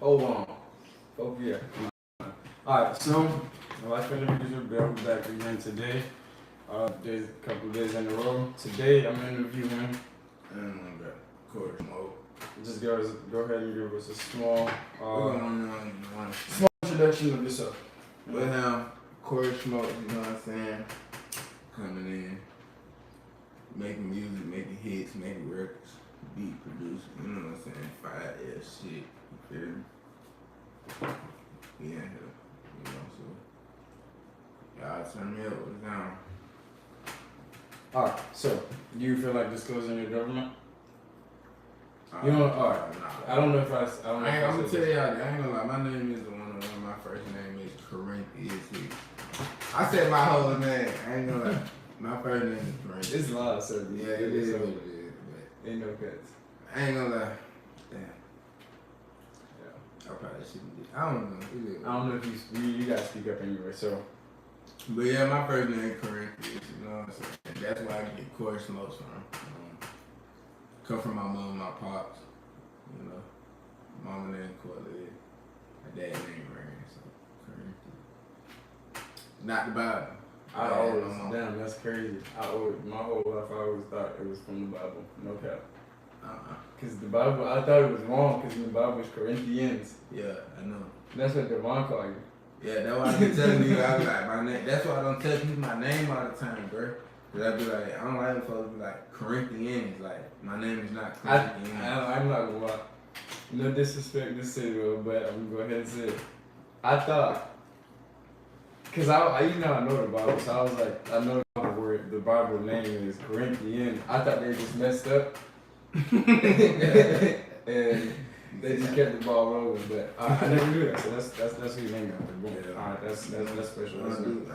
Hold on. Oh yeah. Alright, so life interviews with Bill back again today. There's a couple days in a row. Today I'm interviewing KorreySmokes. just go ahead and give us a small Small introduction of yourself. But now, KorreySmokes, you know what I'm saying? Coming in, making music, making hits, making records, beat producer, you know what I'm saying? Fire ass shit, you feel me? We in here, you know, so y'all turn me up or down. Alright, so do you feel like disclosing your government? You know, alright. Nah. I don't know if I don't know. I'm gonna tell y'all, I ain't gonna lie, my name is the one of them. My first name is KorreySmokes. I said my whole name, I ain't gonna lie. My first name is KorreySmokes. It's live, so Yeah, it is what it is, but ain't no cuts. I ain't gonna lie. Damn. Yeah. I probably shouldn't do. I don't know. I don't know if you gotta speak up anyway, so. But yeah, my first name is KorreySmokes, you know what I'm saying? That's why I get KorreySmokes from. Come from my mom and my pops, you know. Mama named Corley, my dad named Rand, so KorreySmokes. Not the Bible. Damn, that's crazy. My whole life I always thought it was from the Bible, no cap. Cause the Bible, I thought it was wrong because in the Bible it's Corinthians. Yeah, I know. That's what Devon called you. Yeah, that's why I be telling you, I be like, my name, that's why I don't tell people my name all the time, bro. Cause I be like, I don't like when folks be like, Corinthians, like, my name is not Corinthians. I'm not gonna lie. No disrespect to say though, but I'm gonna go ahead and say it. I thought, cause I you know I know the Bible, so I was like, I know the word, the Bible name is Corinthian. I thought they just messed up. And they just kept the ball rolling, but I never knew that. So that's who you named after. Boom. Yeah. All right, that's special. I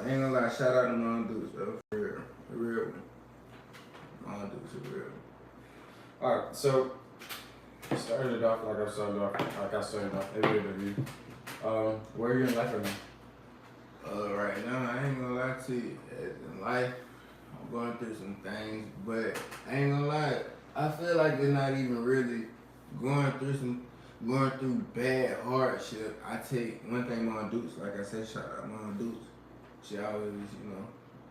ain't gonna lie, shout out to Mon Dukes, bro. For real one. Mon Dukes, for real. All right, so started off like I started off every interview. Where are you in life right now? Right now, I ain't gonna lie to you. In life, I'm going through some things, but I ain't gonna lie. I feel like it's not even really going through bad hardship. I take one thing Mon Dukes, like I said, shout out Mon Dukes. She always, you know,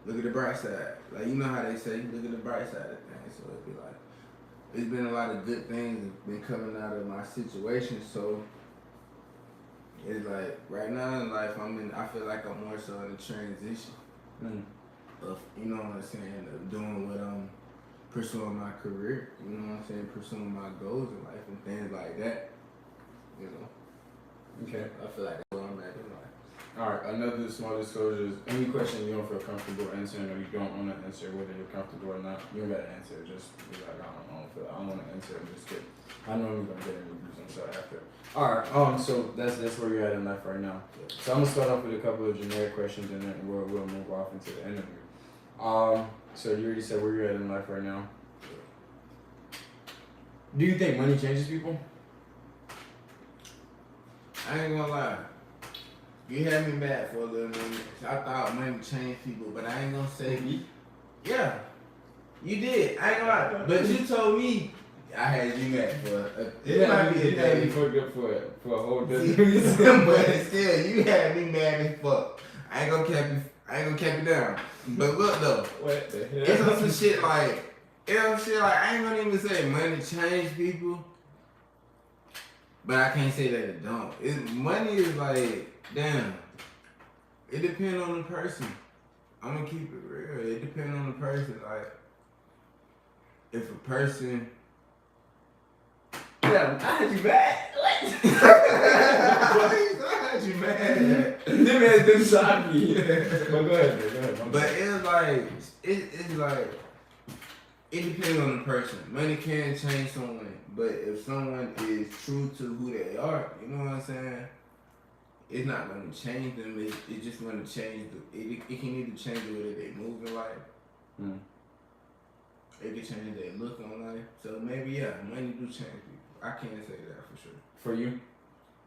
look at the bright side. Like, you know how they say, look at the bright side of things. So it'd be like, it's been a lot of good things that's been coming out of my situation. So it's like, right now in life, I feel like I'm more so in a transition of, you know what I'm saying, of doing what I'm pursuing my career, you know what I'm saying, pursuing my goals in life and things like that, you know. Okay. I feel like that's where I'm at in life. Alright, another small disclosure is any question you don't feel comfortable answering or you don't want to answer, whether you're comfortable or not, you don't gotta answer. Just be like, I don't want to answer. Just get. I know I'm gonna get interviews and stuff after. Alright, so that's where you're at in life right now. So I'm gonna start off with a couple of generic questions and then we'll move off into the interview. So you already said where you're at in life right now. Do you think money changes people? I ain't gonna lie. You had me mad for a little minute. I thought money changed people, but I ain't gonna say. Yeah, you did. I ain't gonna lie. But you told me I had you mad for. It might be a day. You fucked up for a whole day. But still, you had me mad as fuck. I ain't gonna cap you down. But look though, What the hell? it's on some shit like, I ain't gonna even say money change people. But I can't say that it don't. Money is like, damn. It depends on the person. I'm gonna keep it real. It depends on the person. Like, if a person. Yeah, I had you mad. I had you mad. Them man didn't shock me. But go ahead. But it's like, it depends on the person. Money can change someone, but if someone is true to who they are, you know what I'm saying? It's not going to change them. It's just going to change it can either change the way that they move in life. It can change their look on life. So maybe money do change people. I can't say that for sure. For you?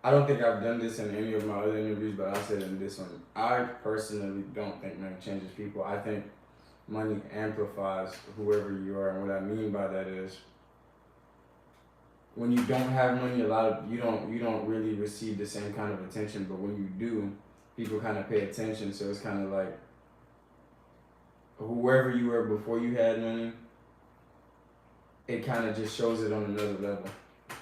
I don't think I've done this in any of my other interviews, but I said in this one, I personally don't think money changes people. I think money amplifies whoever you are, and what I mean by that is when you don't have money, you don't really receive the same kind of attention. But when you do, people kind of pay attention. So it's kind of like whoever you were before you had money, it kind of just shows it on another level.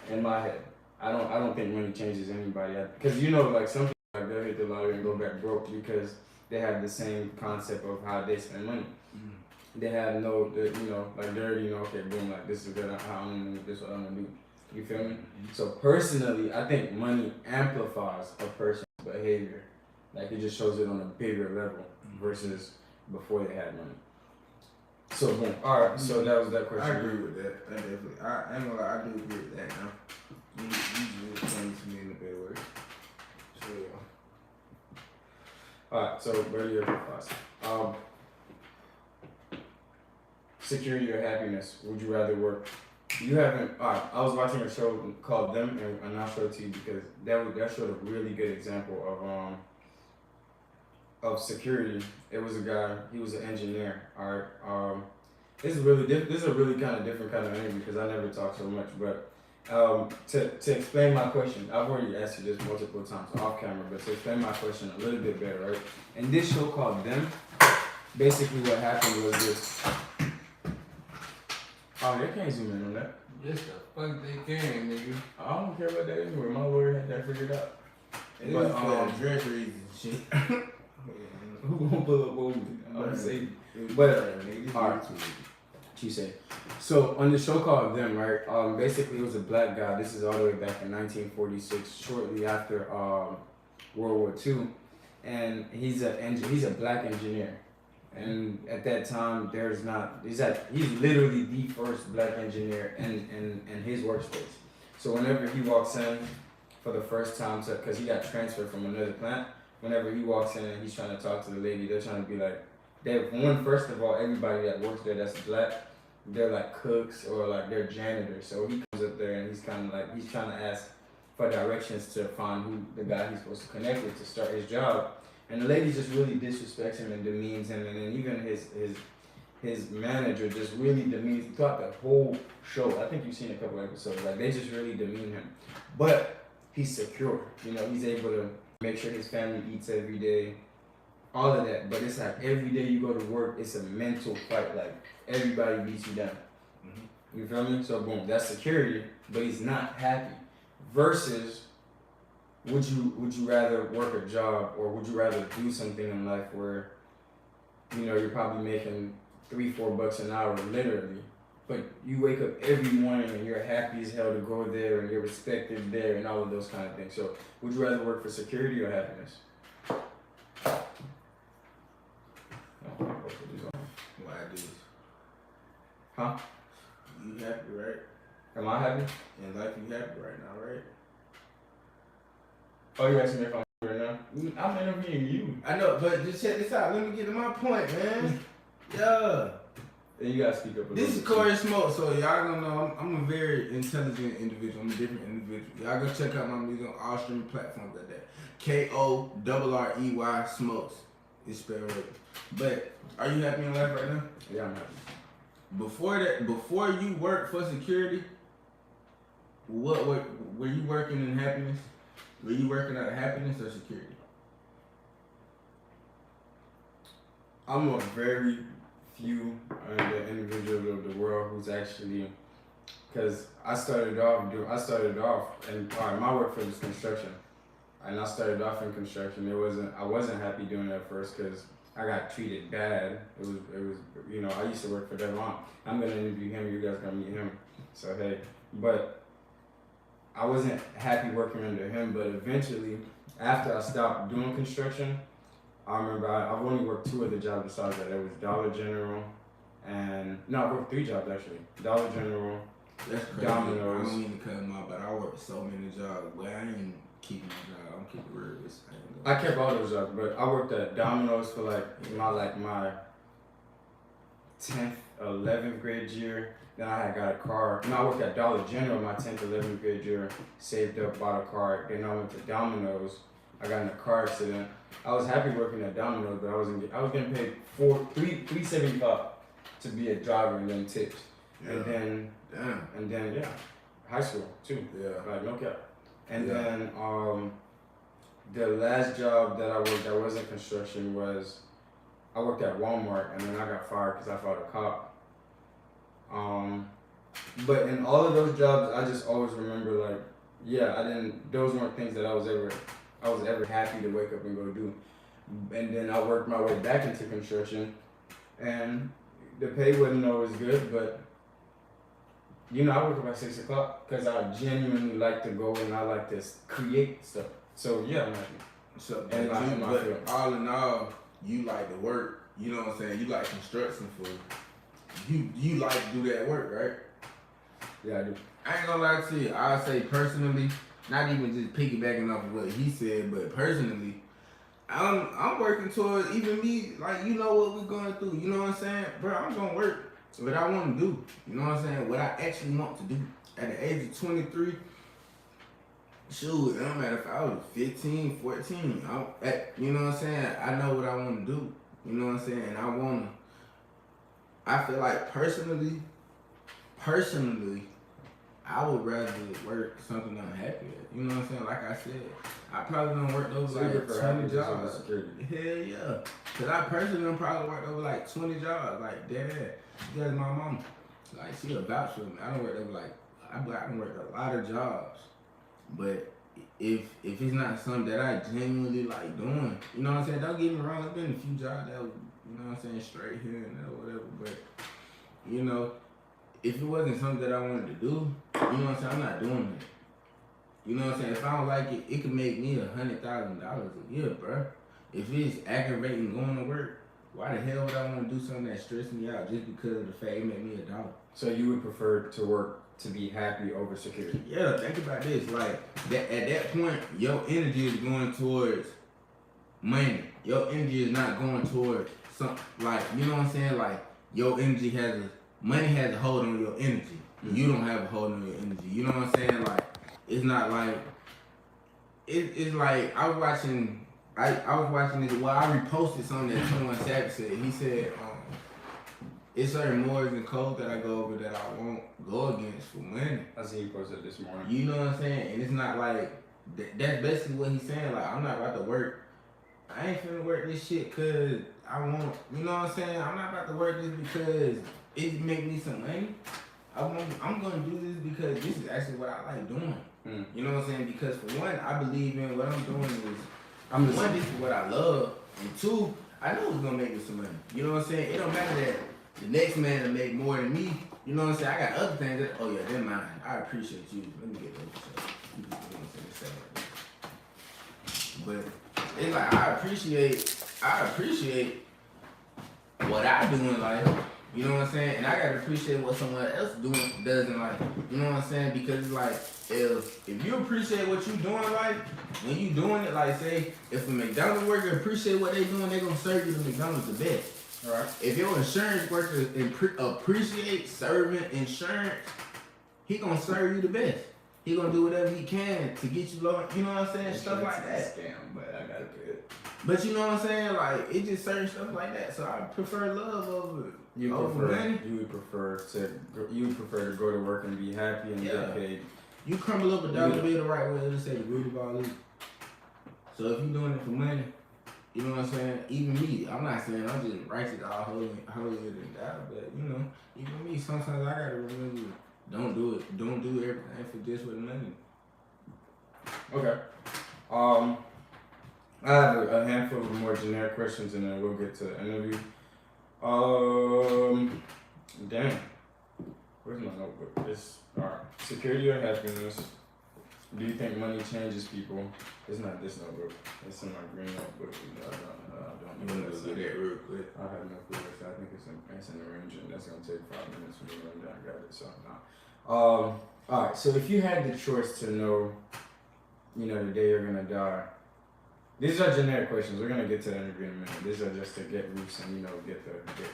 In my head, I don't think money changes anybody. Because like some people like they'll hit the lottery and go back broke because they have the same concept of how they spend money. They have like they already know, okay, boom, like this is good, how I'm gonna do this, what I'm gonna do. You feel me? So personally, I think money amplifies a person's behavior. Like it just shows it on a bigger level versus before they had money. So boom. All right. So that was that question. I agree with that. I definitely. I ain't gonna lie. I do agree with that. Now, you just explained to me in a better way. So yeah. All right. So what are your thoughts? Security or happiness? Would you rather work? You haven't. All right. I was watching a show called Them, and I'll show it to you because that showed a really good example of security. It was a guy. He was an engineer. All right. This is a really kind of different kind of interview because I never talk so much. But to explain my question, I've already asked you this multiple times off camera. But to explain my question a little bit better, right? In this show called Them, basically what happened was this. Oh, they can't zoom in on that. Yes, the fuck they can, nigga. I don't care about that anyway. My lawyer had that figured out. It but for dress reasons, shit. Who gonna pull up over me? I'm say, but alright, she said. So on the show called Them, right? Basically it was a black guy. This is all the way back in 1946, shortly after World War II, and he's a black engineer. And at that time, he's literally the first black engineer in his workspace. So whenever he walks in for the first time, because he got transferred from another plant, whenever he walks in and he's trying to talk to the lady, they're trying to be like, first of all, everybody that works there that's black, they're like cooks or like they're janitors. So he comes up there and he's kind of like, he's trying to ask for directions to find who the guy he's supposed to connect with to start his job. And the lady just really disrespects him and demeans him, and then even his manager just really demeans throughout the whole show. I think you've seen a couple episodes. Like they just really demean him, but he's secure. He's able to make sure his family eats every day, all of that. But it's like every day you go to work, it's a mental fight. Like everybody beats you down. You feel me? So boom, that's security, but he's not happy. Versus, would you rather work a job, or would you rather do something in life where you're probably making $3-4 an hour literally, but you wake up every morning and you're happy as hell to go there and you're respected there and all of those kind of things. So would you rather work for security or happiness? Why this? Huh? You happy, right? Am I happy? In life, you happy right now, right? Oh, you asking me if I'm happy right now? I'm interviewing you. I know, but just check this out. Let me get to my point, man. Yeah. And you gotta speak up a little bit. This is KorreySmokes, so y'all gonna know I'm a very intelligent individual. I'm a different individual. Y'all go check out my music on all streaming platforms like that. KORREY Smokes. It's spelled right. But are you happy in life right now? Yeah, I'm happy. Before you work for security, what were you working in happiness? Were you working out of happiness or security? I'm a very few individual of the world who's actually, because I started off and my work field is construction, and I started off in construction. I wasn't happy doing it at first because I got treated bad. It was I used to work for Devon. I'm gonna interview him. You guys gonna meet him. So hey, but I wasn't happy working under him. But eventually, after I stopped doing construction, I remember I've only worked 2 other jobs besides that. It was Dollar General, and I worked 3 jobs actually. Dollar General, that's crazy. Domino's. I don't mean to cut him out, but I worked so many jobs. But I ain't keeping my job. I'm keeping real. I kept all those jobs, but I worked at Domino's for my 10th, 11th grade year. Then I had got a car. I worked at Dollar General my 10th, 11th grade year. Saved up, bought a car. Then I went to Domino's. I got in a car accident. I was happy working at Domino's, but I was getting paid $3.75 to be a driver and then tips. Yeah. And then yeah, high school too. Yeah. Like no cap. And Yeah. then the last job that I worked that wasn't construction was I worked at Walmart, and then I got fired because I fought a cop. But in all of those jobs, I just always remember like, yeah, I didn't. Those weren't things that I was ever happy to wake up and go do. And then I worked my way back into construction, and the pay wasn't always good, but you know, I work up at 6 o'clock because I genuinely like to go and I like to create stuff. So yeah, I'm happy. So, And but, like, you, my but field. all in all, you like to work. You know what I'm saying? You like construction for. You like to do that work, right? Yeah, I do. I ain't gonna lie to you. I say personally, not even just piggybacking off of what he said, but personally, I'm working towards even me. Like, you know what we're going through. You know what I'm saying, bro? I'm gonna work what I want to do. You know what I'm saying? What I actually want to do. At the age of 23, shoot, it don't matter if I was 15, 14. You know what I'm saying? I know what I want to do. You know what I'm saying? And I feel like personally, I would rather work something I'm happy at. You know what I'm saying? Like I said, I probably don't work over like 20 jobs. Hell yeah. Cause I personally don't probably work over like 20 jobs, like dead ass. That's my mama. Like she a vouch for me. I don't work over like, I don't work a lot of jobs. But if it's not something that I genuinely like doing, you know what I'm saying? Don't get me wrong, there's been a few jobs that was, you know what I'm saying, straight here and there or whatever. But, you know, if it wasn't something that I wanted to do, you know what I'm saying, I'm not doing it. You know what I'm saying? If I don't like it, it could make me $100,000 a year, bro. If it's aggravating going to work, why the hell would I want to do something that stressed me out just because of the fact it made me $1? So you would prefer to work to be happy over security? Yeah, think about this. Like, at that point, your energy is going towards money. Your energy is not going towards something. Like, you know what I'm saying? Like, your energy money has a hold on your energy. Mm-hmm. You don't have a hold on your energy. You know what I'm saying? Like, it's not like, it's like, I was watching this, well, I reposted something that 21 Savage said. He said, it's certain mores and codes that I go over that I won't go against for money. I see you posted this morning. You know what I'm saying? And it's not like, that's basically what he's saying. Like, I'm not about to work. I ain't finna work this shit because I want, you know what I'm saying? I'm not about to work this because it make me some money. I'm gonna do this because this is actually what I like doing. Mm. You know what I'm saying? Because for one, I believe in what I'm doing is, one, this is what I love. And two, I know it's gonna make me some money. You know what I'm saying? It don't matter that the next man will make more than me. You know what I'm saying? I got other things that, oh yeah, they're mine. I appreciate you. Let me get those. You know what I'm saying? But it's like, I appreciate what I do in life. You know what I'm saying? And I gotta appreciate what someone else does in life. You know what I'm saying? Because it's like, if you appreciate what you do in life, when you doing it, like say, if a McDonald's worker appreciate what they doing, they gonna serve you the McDonald's the best. Right. If your insurance worker appreciate serving insurance, he gonna serve you the best. He gonna do whatever he can to get you low. You know what I'm saying? Stuff like that. Scam, but I gotta do it. But you know what I'm saying? Like, it just certain stuff like that. So I prefer love over money. You would prefer to go to work and be happy and get paid. You crumble up a dollar bill the right way. Let's say the root of all this. So if you're doing it for money, you know what I'm saying? Even me, I'm not saying I'm just righteous all holier than thou, but you know, even me, sometimes I gotta remember, don't do everything for just with money. Okay. I have a handful of more generic questions and then we'll get to the interview. Damn. Where's my notebook? Alright. Security or happiness? Do you think money changes people? It's not this notebook. It's in my green notebook. I don't know. You want to do that real quick? I have no clue. I think it's in the range and that's going to take 5 minutes for me to run down. I got it. So, nah. Alright. So if you had the choice to know, you know, the day you're going to die, these are generic questions. We're gonna get to the interview in a minute. These are just to get loose and get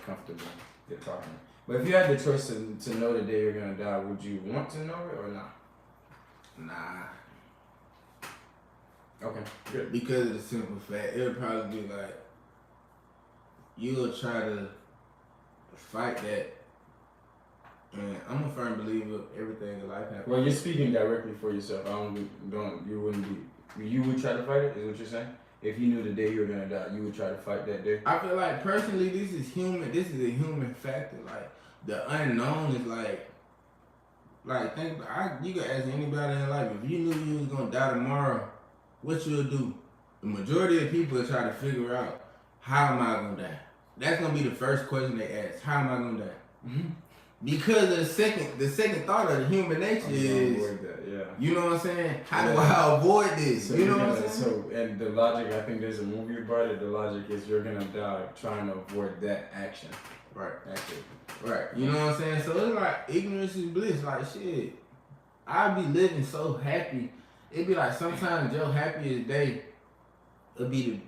comfortable, get talking. But if you had the choice to know the day you're gonna die, would you want to know it or not? Nah. Okay, good. Because of the simple fact, it'll probably be like you'll try to fight that And I'm a firm believer everything in life happens. Well, you're speaking directly for yourself. You would try to fight it, is what you're saying? If you knew the day you were gonna die, you would try to fight that day? I feel like personally this is a human factor. Like the unknown is think you could ask anybody in life, if you knew you was gonna die tomorrow, what you'll do? The majority of people try to figure out, how am I gonna die? That's gonna be the first question they ask. How am I gonna die? Mm-hmm. Because of the second thought of the human nature is, you know what I'm saying? How do I avoid this? So you know what I'm saying? So, and the logic, I think there's a movie about it. The logic is you're gonna die trying to avoid that action. Right. Actually. Right. You know what I'm saying? So it's like ignorance is bliss. Like shit, I be living so happy. It be like sometimes your happiest day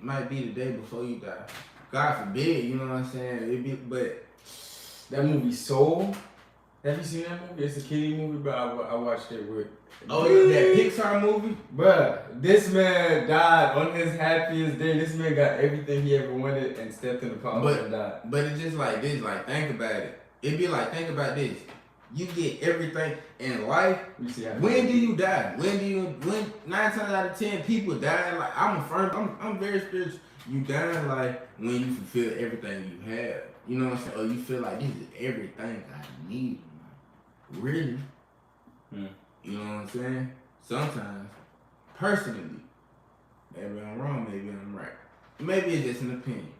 might be the day before you die. God forbid, you know what I'm saying? But that movie Soul. Have you seen that movie? It's a kiddie movie, but I watched it with. Oh, that Pixar movie? Bruh, this man died on his happiest day. This man got everything he ever wanted and stepped in the power and died. But it's just like this, like think about it. It'd be like, think about this. You get everything in life. When do you die? When 9 times out of 10 people die, like I'm very spiritual. You die like when you fulfill everything you have. You know what I'm saying? Or you feel like this is everything I need. Really? You know what I'm saying? Sometimes, personally, maybe I'm wrong, maybe I'm right. Maybe it's just an opinion.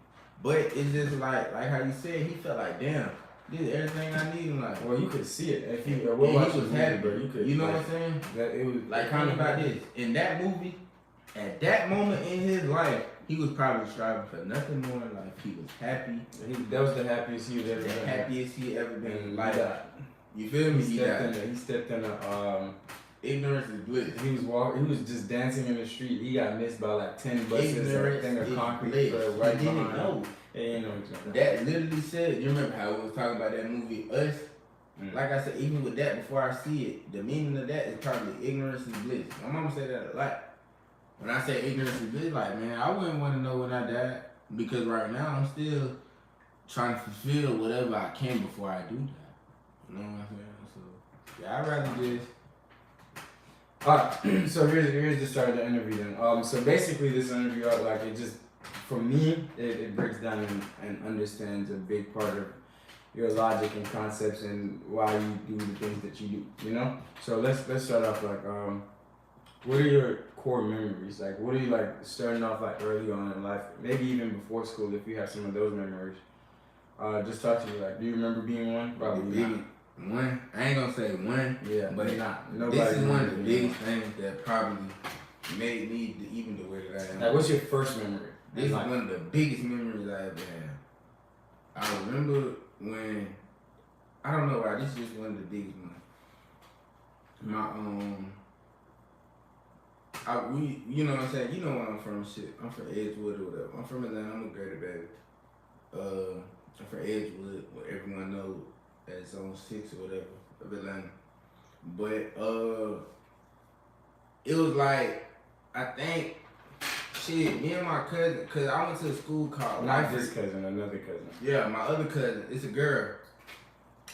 But it's just like how you said, he felt like, damn, this is everything I need in life. Well, you could see it. If he was happy, bro. You could. You know what I'm saying? That it was like kind of about this. In that movie, at that moment in his life, he was probably striving for nothing more in life. He was happy. That was the happiest he was ever been. The happiest he ever been in life. You You feel me? He stepped in a ignorance is bliss. He was just dancing in the street. He got missed by like 10 buses. Ignorance and a thing of concrete bliss. right He didn't behind. know. He know exactly. That literally said, you remember how we was talking about that movie Us? Like I said, even with that, before I see it, the meaning of that is probably ignorance is bliss. My mama said that a lot. When I say ignorance is bliss, like, man, I wouldn't want to know when I died, because right now I'm still trying to fulfill whatever I can before I do die. You know what I'm saying? So, yeah, I'd rather just... Alright, so here's the start of the interview then. So basically this interview, like it just, for me, it breaks down and understands a big part of your logic and concepts and why you do the things that you do, you know? So let's start off like, what are your core memories? Like, what are you like starting off like early on in life? Maybe even before school if you have some of those memories. Just talk to me, like, do you remember being one? Probably not. One, I ain't gonna say one, yeah, but this is one of the biggest things that probably made me even the way that I am. Like, what's your first memory? This is one of the biggest memories I ever had. I remember when, I don't know why, this is just one of the biggest ones. You know what I'm saying? You know where I'm from, shit. I'm from Edgewood or whatever. I'm from Atlanta, I'm a greater baby. I'm from Edgewood, what everyone knows. That's on 6 or whatever of Atlanta. But it was like, I think, shit, me and my cousin, cause I went to a school called Not this cousin, another cousin. Yeah, my other cousin, it's a girl.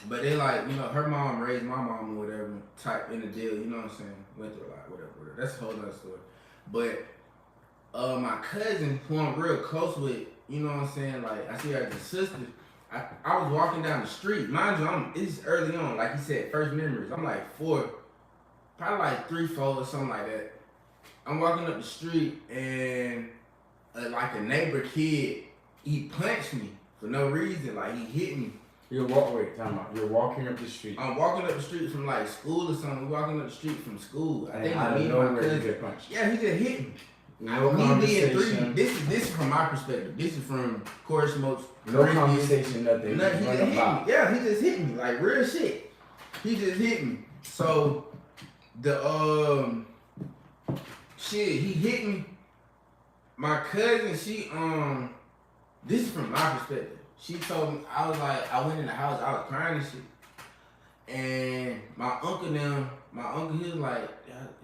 But they like, you know, her mom raised my mom or whatever, type in the deal, you know what I'm saying? Went through a lot, whatever. That's a whole other story. But my cousin, who I'm real close with, you know what I'm saying? Like, I see her as a sister. I was walking down the street. Mind you, it's early on, like you said, first memories. I'm like 4, probably like 3, 4 or something like that. I'm walking up the street and like a neighbor kid, he punched me for no reason. Like he hit me. You're walking up the street. I'm walking up the street from like school or something. We're walking up the street from school. I think I me and my cousin. Get punched. Yeah, he just hit me. No conversation. This is from my perspective. This is from KorreySmokes. No conversation, nothing. Nothing. He just hit me. Yeah, he just hit me. Like real shit. He just hit me. So the shit, he hit me. My cousin, she this is from my perspective. She told me, I went in the house, I was crying and shit. And my uncle, he was like,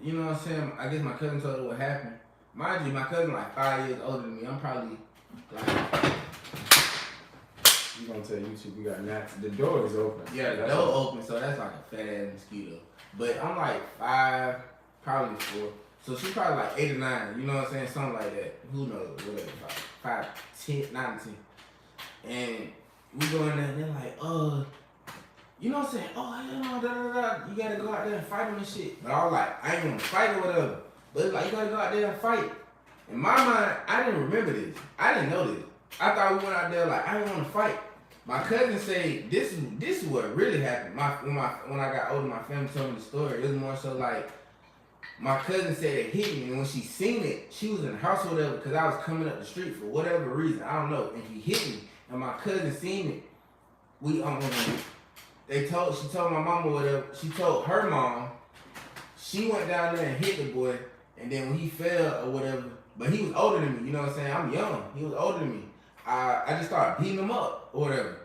you know what I'm saying? I guess my cousin told her what happened. Mind you, my cousin like 5 years older than me. I'm probably like you gonna tell YouTube we got gnats. The door is open. Yeah, the door open, so that's like a fat ass mosquito. But I'm like 5, probably 4. So she's probably like 8 or 9. You know what I'm saying? Something like that. Who knows? Whatever. 5, 10, 9 to 10. And we go in there and they're like, you know what I'm saying? Oh, you know, you gotta go out there and fight them and shit. But I was like, I ain't gonna fight or whatever. But it's like, you gotta go out there and fight. In my mind, I didn't remember this. I didn't know this. I thought we went out there like, I didn't want to fight. My cousin said, this is what really happened. When I got older, my family told me the story. It was more so like, my cousin said it hit me, and when she seen it, she was in the house or whatever, because I was coming up the street for whatever reason, I don't know, and he hit me, and my cousin seen it. She told my mom or whatever, she told her mom, she went down there and hit the boy, and then when he fell or whatever, but he was older than me, you know what I'm saying? I'm young, he was older than me. I just started beating him up or whatever.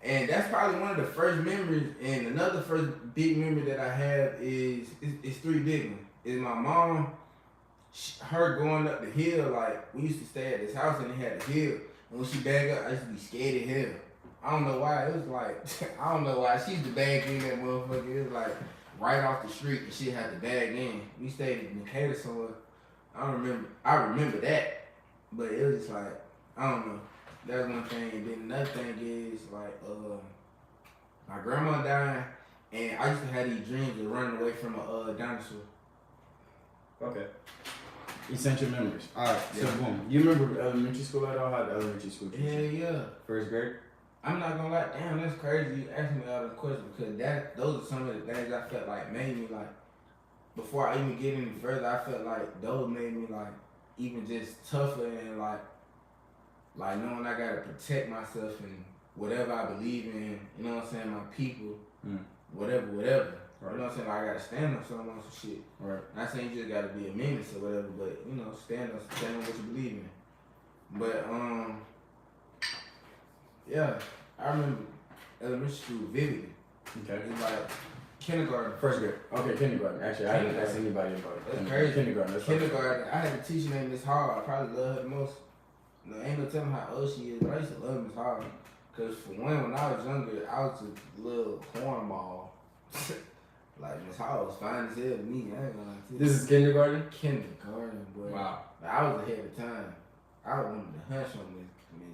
And that's probably one of the first memories, and another first big memory that I have is 3 big ones. Is my mom, her going up the hill, like, we used to stay at this house and it had a hill. And when she bagged up, I used to be scared of hell. I don't know why, it was like, I don't know why, she used to bag in that motherfucker. It was like right off the street and she had to bag in. We stayed in Decatur somewhere. I remember that, but it was just like, I don't know. That's one thing. And then another thing is like, my grandma died and I used to have these dreams of running away from a dinosaur. Okay. Essential memories. Alright, yeah. So boom. You remember elementary school at all? How the elementary school teacher? Yeah. First grade? I'm not gonna lie, damn, that's crazy you asking me all the questions because those are some of the things I felt like made me like, before I even get any further, I felt like those made me like even just tougher and like knowing I gotta protect myself and whatever I believe in, you know what I'm saying, my people, whatever. Right. You know what I'm saying? Like I gotta stand on some shit. Right. Not saying you just gotta be a menace or whatever, but you know, stand on what you believe in. But yeah, I remember elementary school vividly. Okay. It was like kindergarten. First grade. Okay, kindergarten. Actually, I didn't ask anybody about it. That's crazy. Kindergarten. Kindergarten. I had a teacher named Miss Hall. I probably love her the most. No, ain't no telling how old she is, but I used to love Miss Hall. Cause for one, when I was younger, I was a little cornball. Like Miss Hall was fine as hell to me. I ain't gonna lie to you. This is kindergarten? Kindergarten, boy. Wow. Like, I was ahead of time. I wanted to hush on Miss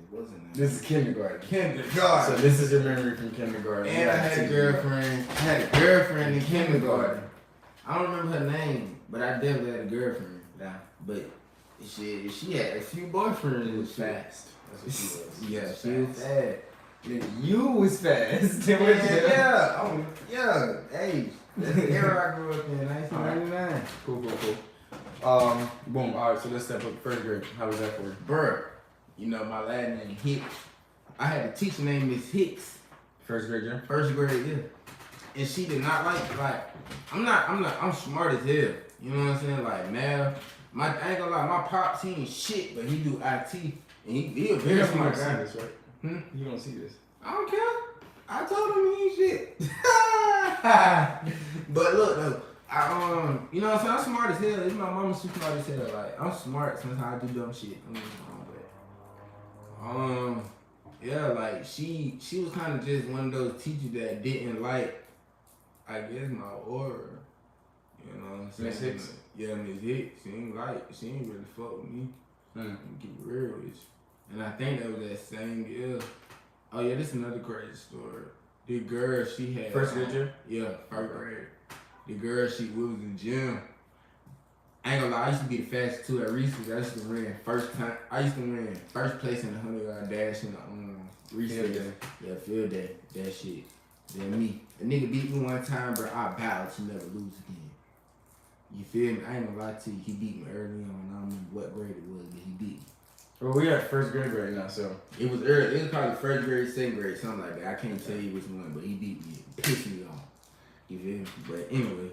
what's her name? This is kindergarten. Kindergarten. So this is your memory from kindergarten. And I had a girlfriend in kindergarten. I don't remember her name, but I definitely had a girlfriend. Yeah. But she had a few boyfriends. She was fast. That's what she was. Yeah, she was fast. You was fast. Yeah. Hey, that's the era I grew up in, 1999. Cool. Boom. All right, so let's step up first grade. How was that for you? Bruh, you know my last name Hicks. I had a teacher named Miss Hicks. First grade, Jim? First grade, yeah. And she did not like, I'm smart as hell. You know what I'm saying? Like math. I ain't gonna lie, my pops, he ain't shit, but he do IT. And he a very smart guy. This, right? You don't see this. I don't care. I told him he ain't shit. But look though, you know what I'm saying? I'm smart as hell. Even my mama's super smart as hell. Like I'm smart sometimes I do dumb shit. Yeah, like she was kind of just one of those teachers that didn't like, I guess, my aura. You know what I'm saying? Miss Hicks? Yeah, Miss Hicks. She ain't really fuck with me. Keep it real with you. And I think that was that same year. Oh yeah, this is another crazy story. The girl she had first grade, Jim? Yeah, first grade. The girl we was in gym. I ain't gonna lie, I used to be the fastest too at recess. I used to win first place in the 100-yard dash in the recess. Field day. Yeah, field day. That shit. Then me. The nigga beat me one time, bro. I vowed to never lose again. You feel me? I ain't gonna lie to you. He beat me early on. I don't remember what grade it was, but he beat me. Well, we at first grade right now, so. It was early. It was probably first grade, second grade, something like that. I can't tell you which one, but he beat me. It pissed me off. You feel me? But anyway,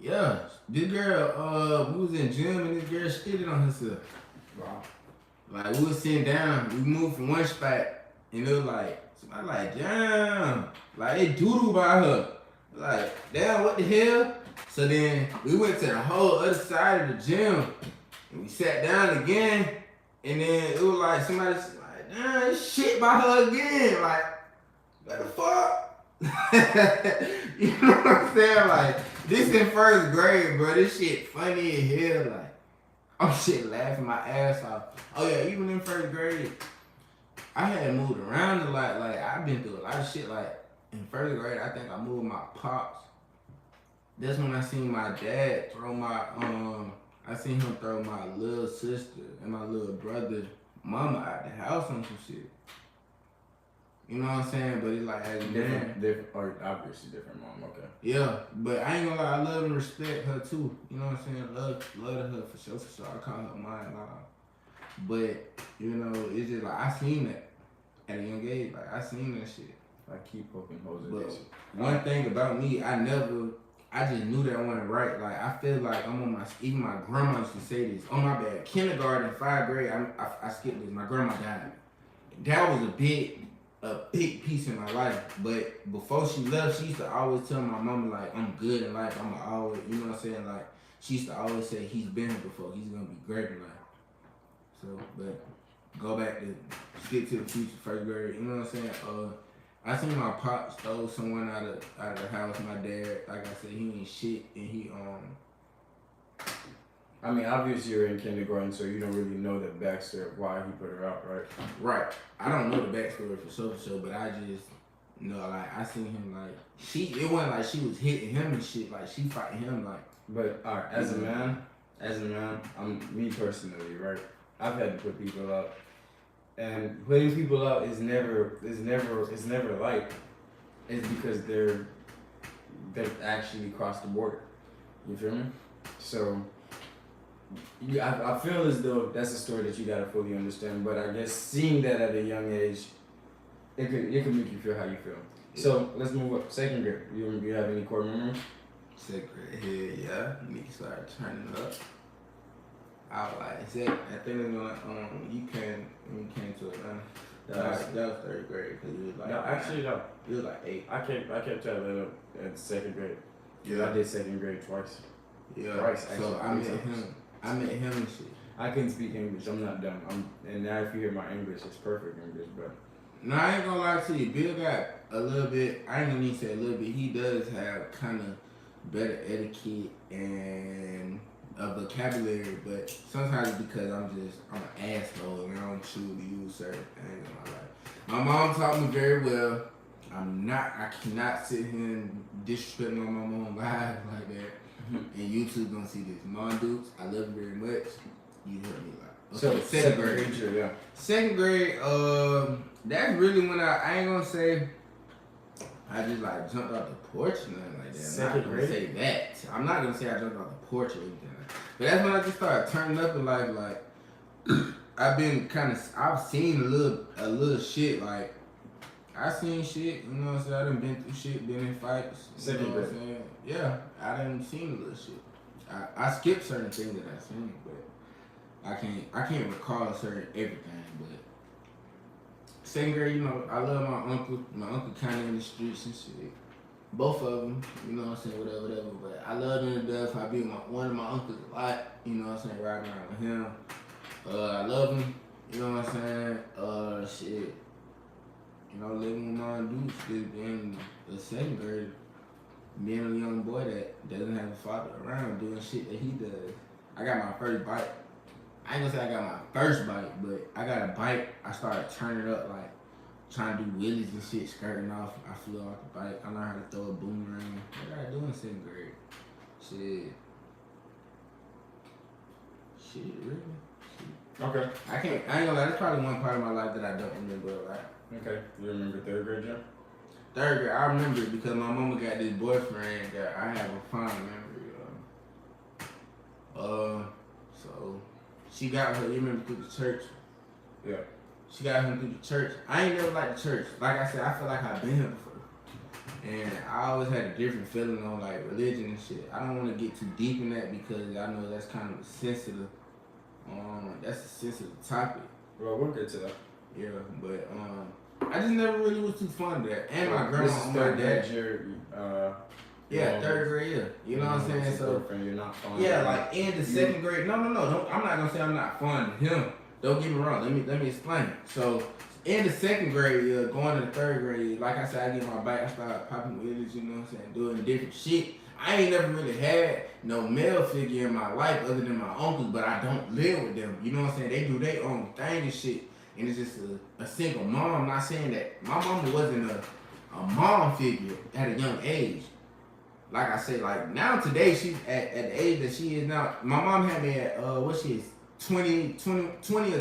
yeah, this girl, we was in gym and this girl shitted on herself. Wow. Like we was sitting down, we moved from one spot, and it was like, somebody like, damn, like it doodle by her. Like, damn, what the hell? So then we went to the whole other side of the gym, and we sat down again, And then it was like somebody's like, damn, this shit by her again. Like, what the fuck? You know what I'm saying? Like, this in first grade, bro. This shit funny as hell. Like, I'm shit laughing my ass off. Oh yeah, even in first grade, I had moved around a lot. Like, I've been through a lot of shit. Like, in first grade, I think I moved my pops. That's when I seen my dad throw I seen him throw my little sister and my little brother mama out the house on some shit. You know what I'm saying? But it's like, as a man. Different, or obviously different mom, okay. Yeah, but I ain't gonna lie, I love and respect her too. You know what I'm saying? Love her for sure, for sure. I call her mine and all. But, you know, it's just like, I seen that at a young age. Like, I seen that shit. I keep poking holes in But this. one thing about me, I just knew that wasn't right. Like, I feel like I'm on even my grandma used to say this. Oh, my bad. Kindergarten, 5th grade, I skipped this. My grandma died. That was a big piece in my life. But before she left, she used to always tell my mama, like, I'm good in life. I'm always, you know what I'm saying? Like, she used to always say, he's been here before. He's going to be great in life. So, but go back to skip to the future, 1st grade. You know what I'm saying? I seen my pop stole someone out of the house. My dad, like I said, he ain't shit, and he I mean, obviously you're in kindergarten, so you don't really know the backstory of why he put her out, right? Right. I don't know the backstory for sure, but I just know, like, I seen him, like, it wasn't like she was hitting him and shit, like, she fighting him, like. But, alright, as a man, me personally, right? I've had to put people out. And putting people out is never like, it's because they've actually crossed the border. You feel me? So, I feel as though that's a story that you gotta fully understand. But I guess seeing that at a young age, it could make you feel how you feel. Yeah. So let's move up. 2nd grade. You have any core memories? 2nd grade, yeah. Me started turning up. I was like, I think it was when you came to Atlanta. That was 3rd grade, because you was like, no, actually no. You was like 8. I kept to Atlanta at 2nd grade. Yeah. I did 2nd grade twice. Yeah. Twice, actually. So I met him and shit. I couldn't speak English. I'm not dumb. And now if you hear my English, it's perfect English, bro. No, I ain't gonna lie to you. Bill got a little bit. I ain't gonna even say a little bit. He does have kind of better etiquette and a vocabulary, but sometimes it's because I'm an asshole and I don't truly use certain things in my life. My mom taught me very well. I cannot sit here and disrespect my mom on live like that. And YouTube gonna see this. Mom Dukes, I love you very much. You heard me like. Okay, So 2nd grade, yeah. 2nd grade, that's really when I ain't gonna say I just like jumped off the porch and nothing like that. 2nd grade? Say that. I'm not gonna say I jumped off the porch or anything. But that's when I just started turning up in life. Like I've seen a little shit. Like I seen shit. You know what I'm saying? I done been through shit, been in fights. 2nd grade. Yeah, I done seen a little shit. I skipped certain things that I seen, but I can't recall certain everything. But 2nd grade, you know, I love my uncle. My uncle kind of in the streets and shit. Both of them, you know what I'm saying, whatever. But I love them to death. I be with one of my uncles a lot, you know what I'm saying, riding around with him. I love him, you know what I'm saying. Shit. You know, living with my dudes, just being the 2nd grade, being a young boy that doesn't have a father around, doing shit that he does. I got my first bike. I ain't gonna say I got my first bike, but I got a bike. I started turning up, like, trying to do wheelies and shit, skirting off. I flew off the bike. I learned how to throw a boomerang. What did I do in 2nd grade? Shit, really? Shit. Okay. I ain't gonna lie, that's probably one part of my life that I don't remember a lot. Okay. You remember 3rd grade, Jim? 3rd grade, I remember it because my mama got this boyfriend that I have a fond memory of. So she got her, you remember, through the church? Yeah. She got him through the church. I ain't never liked the church. Like I said, I feel like I've been here before. And I always had a different feeling on like religion and shit. I don't want to get too deep in that because I know that's kind of a sensitive, that's a sensitive topic. Well, we'll get to that. Yeah, but I just never really was too fond of that. And my grandma and my dad. Yeah, 3rd grade, yeah. You know what I'm saying? So you're not fond yeah, of like in the 2nd grade. No. I'm not gonna say I'm not fond of him. don't get me wrong. Let me explain. So in the second grade year, going to the third grade year, like I said, I get my bike. I started popping wheelies, you know what I'm saying, doing different shit. I ain't never really had no male figure in my life other than my uncles, but I don't live with them. You know what I'm saying? They do their own thing and shit. And it's just a single mom. I'm not saying that my mama wasn't a mom figure at a young age. Like I said, like now today she's at the age that she is now. My mom had me at what she is 20 or 21.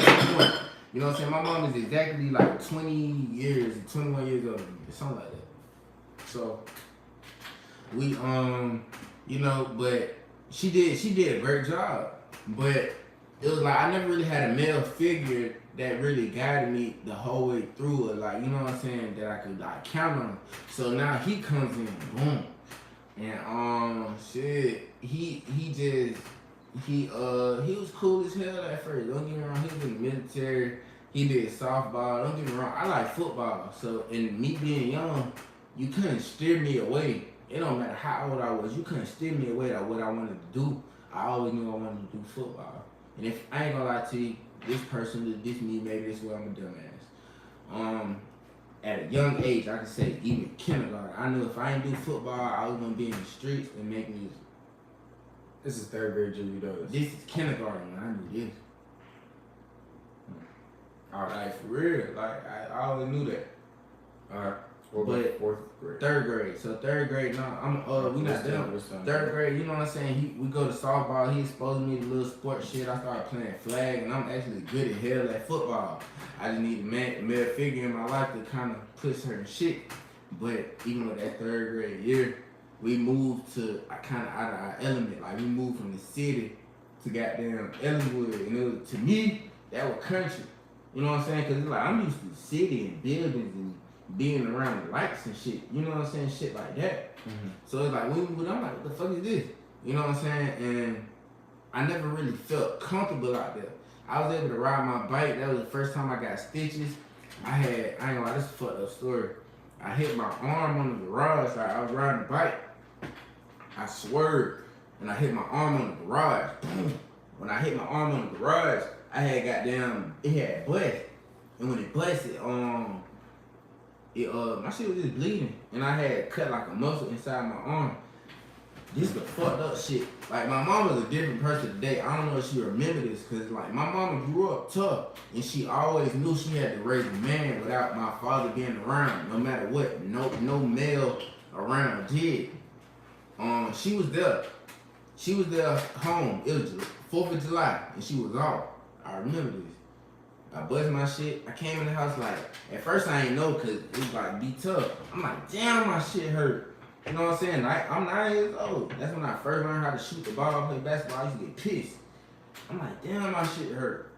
You know what I'm saying? My mom is exactly like 21 years older than me, something like that. So we you know, but she did a great job. But it was like I never really had a male figure that really guided me the whole way through it, like, you know what I'm saying, that I could like count on. So now he comes in, boom. And shit, he was cool as hell at first. Don't get me wrong, he was in the military. He did softball. Don't get me wrong, I like football. So in me being young, you couldn't steer me away. It don't matter how old I was, you couldn't steer me away at what I wanted to do. I always knew I wanted to do football. And if I ain't gonna lie to you, this person, this me, maybe this is why I'm a dumbass. At a young age, I could say even kindergarten, I knew if I ain't do football, I was gonna be in the streets and make music. This is third grade year you know this. This is kindergarten when I knew this. Alright. Like for real, like I always knew that. Alright. But fourth grade. Third grade. So third grade, no, we not done. Third grade, you know what I'm saying? We go to softball, he exposed me to little sports shit. I started playing flag and I'm actually good as hell at football. I just need a male figure in my life to kind of push certain shit. But even with that third grade year, we moved to kind of out of our element. Like we moved from the city to goddamn Ellenwood, and it was, to me, that was country. You know what I'm saying? Cause it's like I'm used to city and buildings and being around lights and shit, you know what I'm saying, shit like that. Mm-hmm. So it's like, I'm like, what the fuck is this? You know what I'm saying? And I never really felt comfortable out there. I was able to ride my bike. That was the first time I got stitches. I ain't gonna lie, this is a fucked up story. I hit my arm on the garage. Like I was riding the bike. I swerved and I hit my arm on the garage. Boom. When I hit my arm on the garage, I had it had bust. And when it busted, my shit was just bleeding, and I had cut like a muscle inside my arm. This the fucked up shit. Like my mom was a different person today. I don't know if she remember this, cause like my mama grew up tough, and she always knew she had to raise a man without my father being around, no matter what. No male around did. She was there. She was there home. It was 4th of July, and she was off. I remember this. I buzzed my shit. I came in the house like, at first I ain't know, cause it was like be tough. I'm like, damn, my shit hurt. You know what I'm saying? I'm 9 years old. That's when I first learned how to shoot the ball, play basketball. I used to get pissed. I'm like, damn, my shit hurt.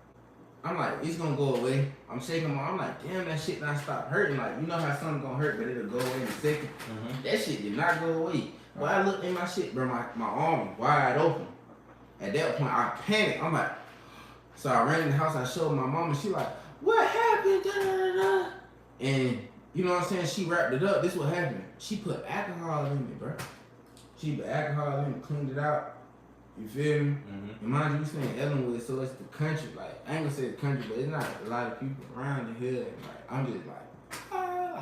I'm like, it's gonna go away. I'm shaking I'm like, damn, that shit not stop hurting. Like, you know how something gonna hurt, but it'll go away in a second. Mm-hmm. That shit did not go away. But I looked in my shit, bro, my arm was wide open. At that point, I panicked. I'm like, so I ran in the house, I showed my mom, and she like, what happened? Da, da, da, da. And you know what I'm saying? She wrapped it up. This is what happened. She put alcohol in it, bro. She put alcohol in it, cleaned it out. You feel me? Mm-hmm. And mind you, we stay in Ellenwood, so it's the country. Like, I ain't gonna say the country, but it's not a lot of people around the hill. And like, I'm just like,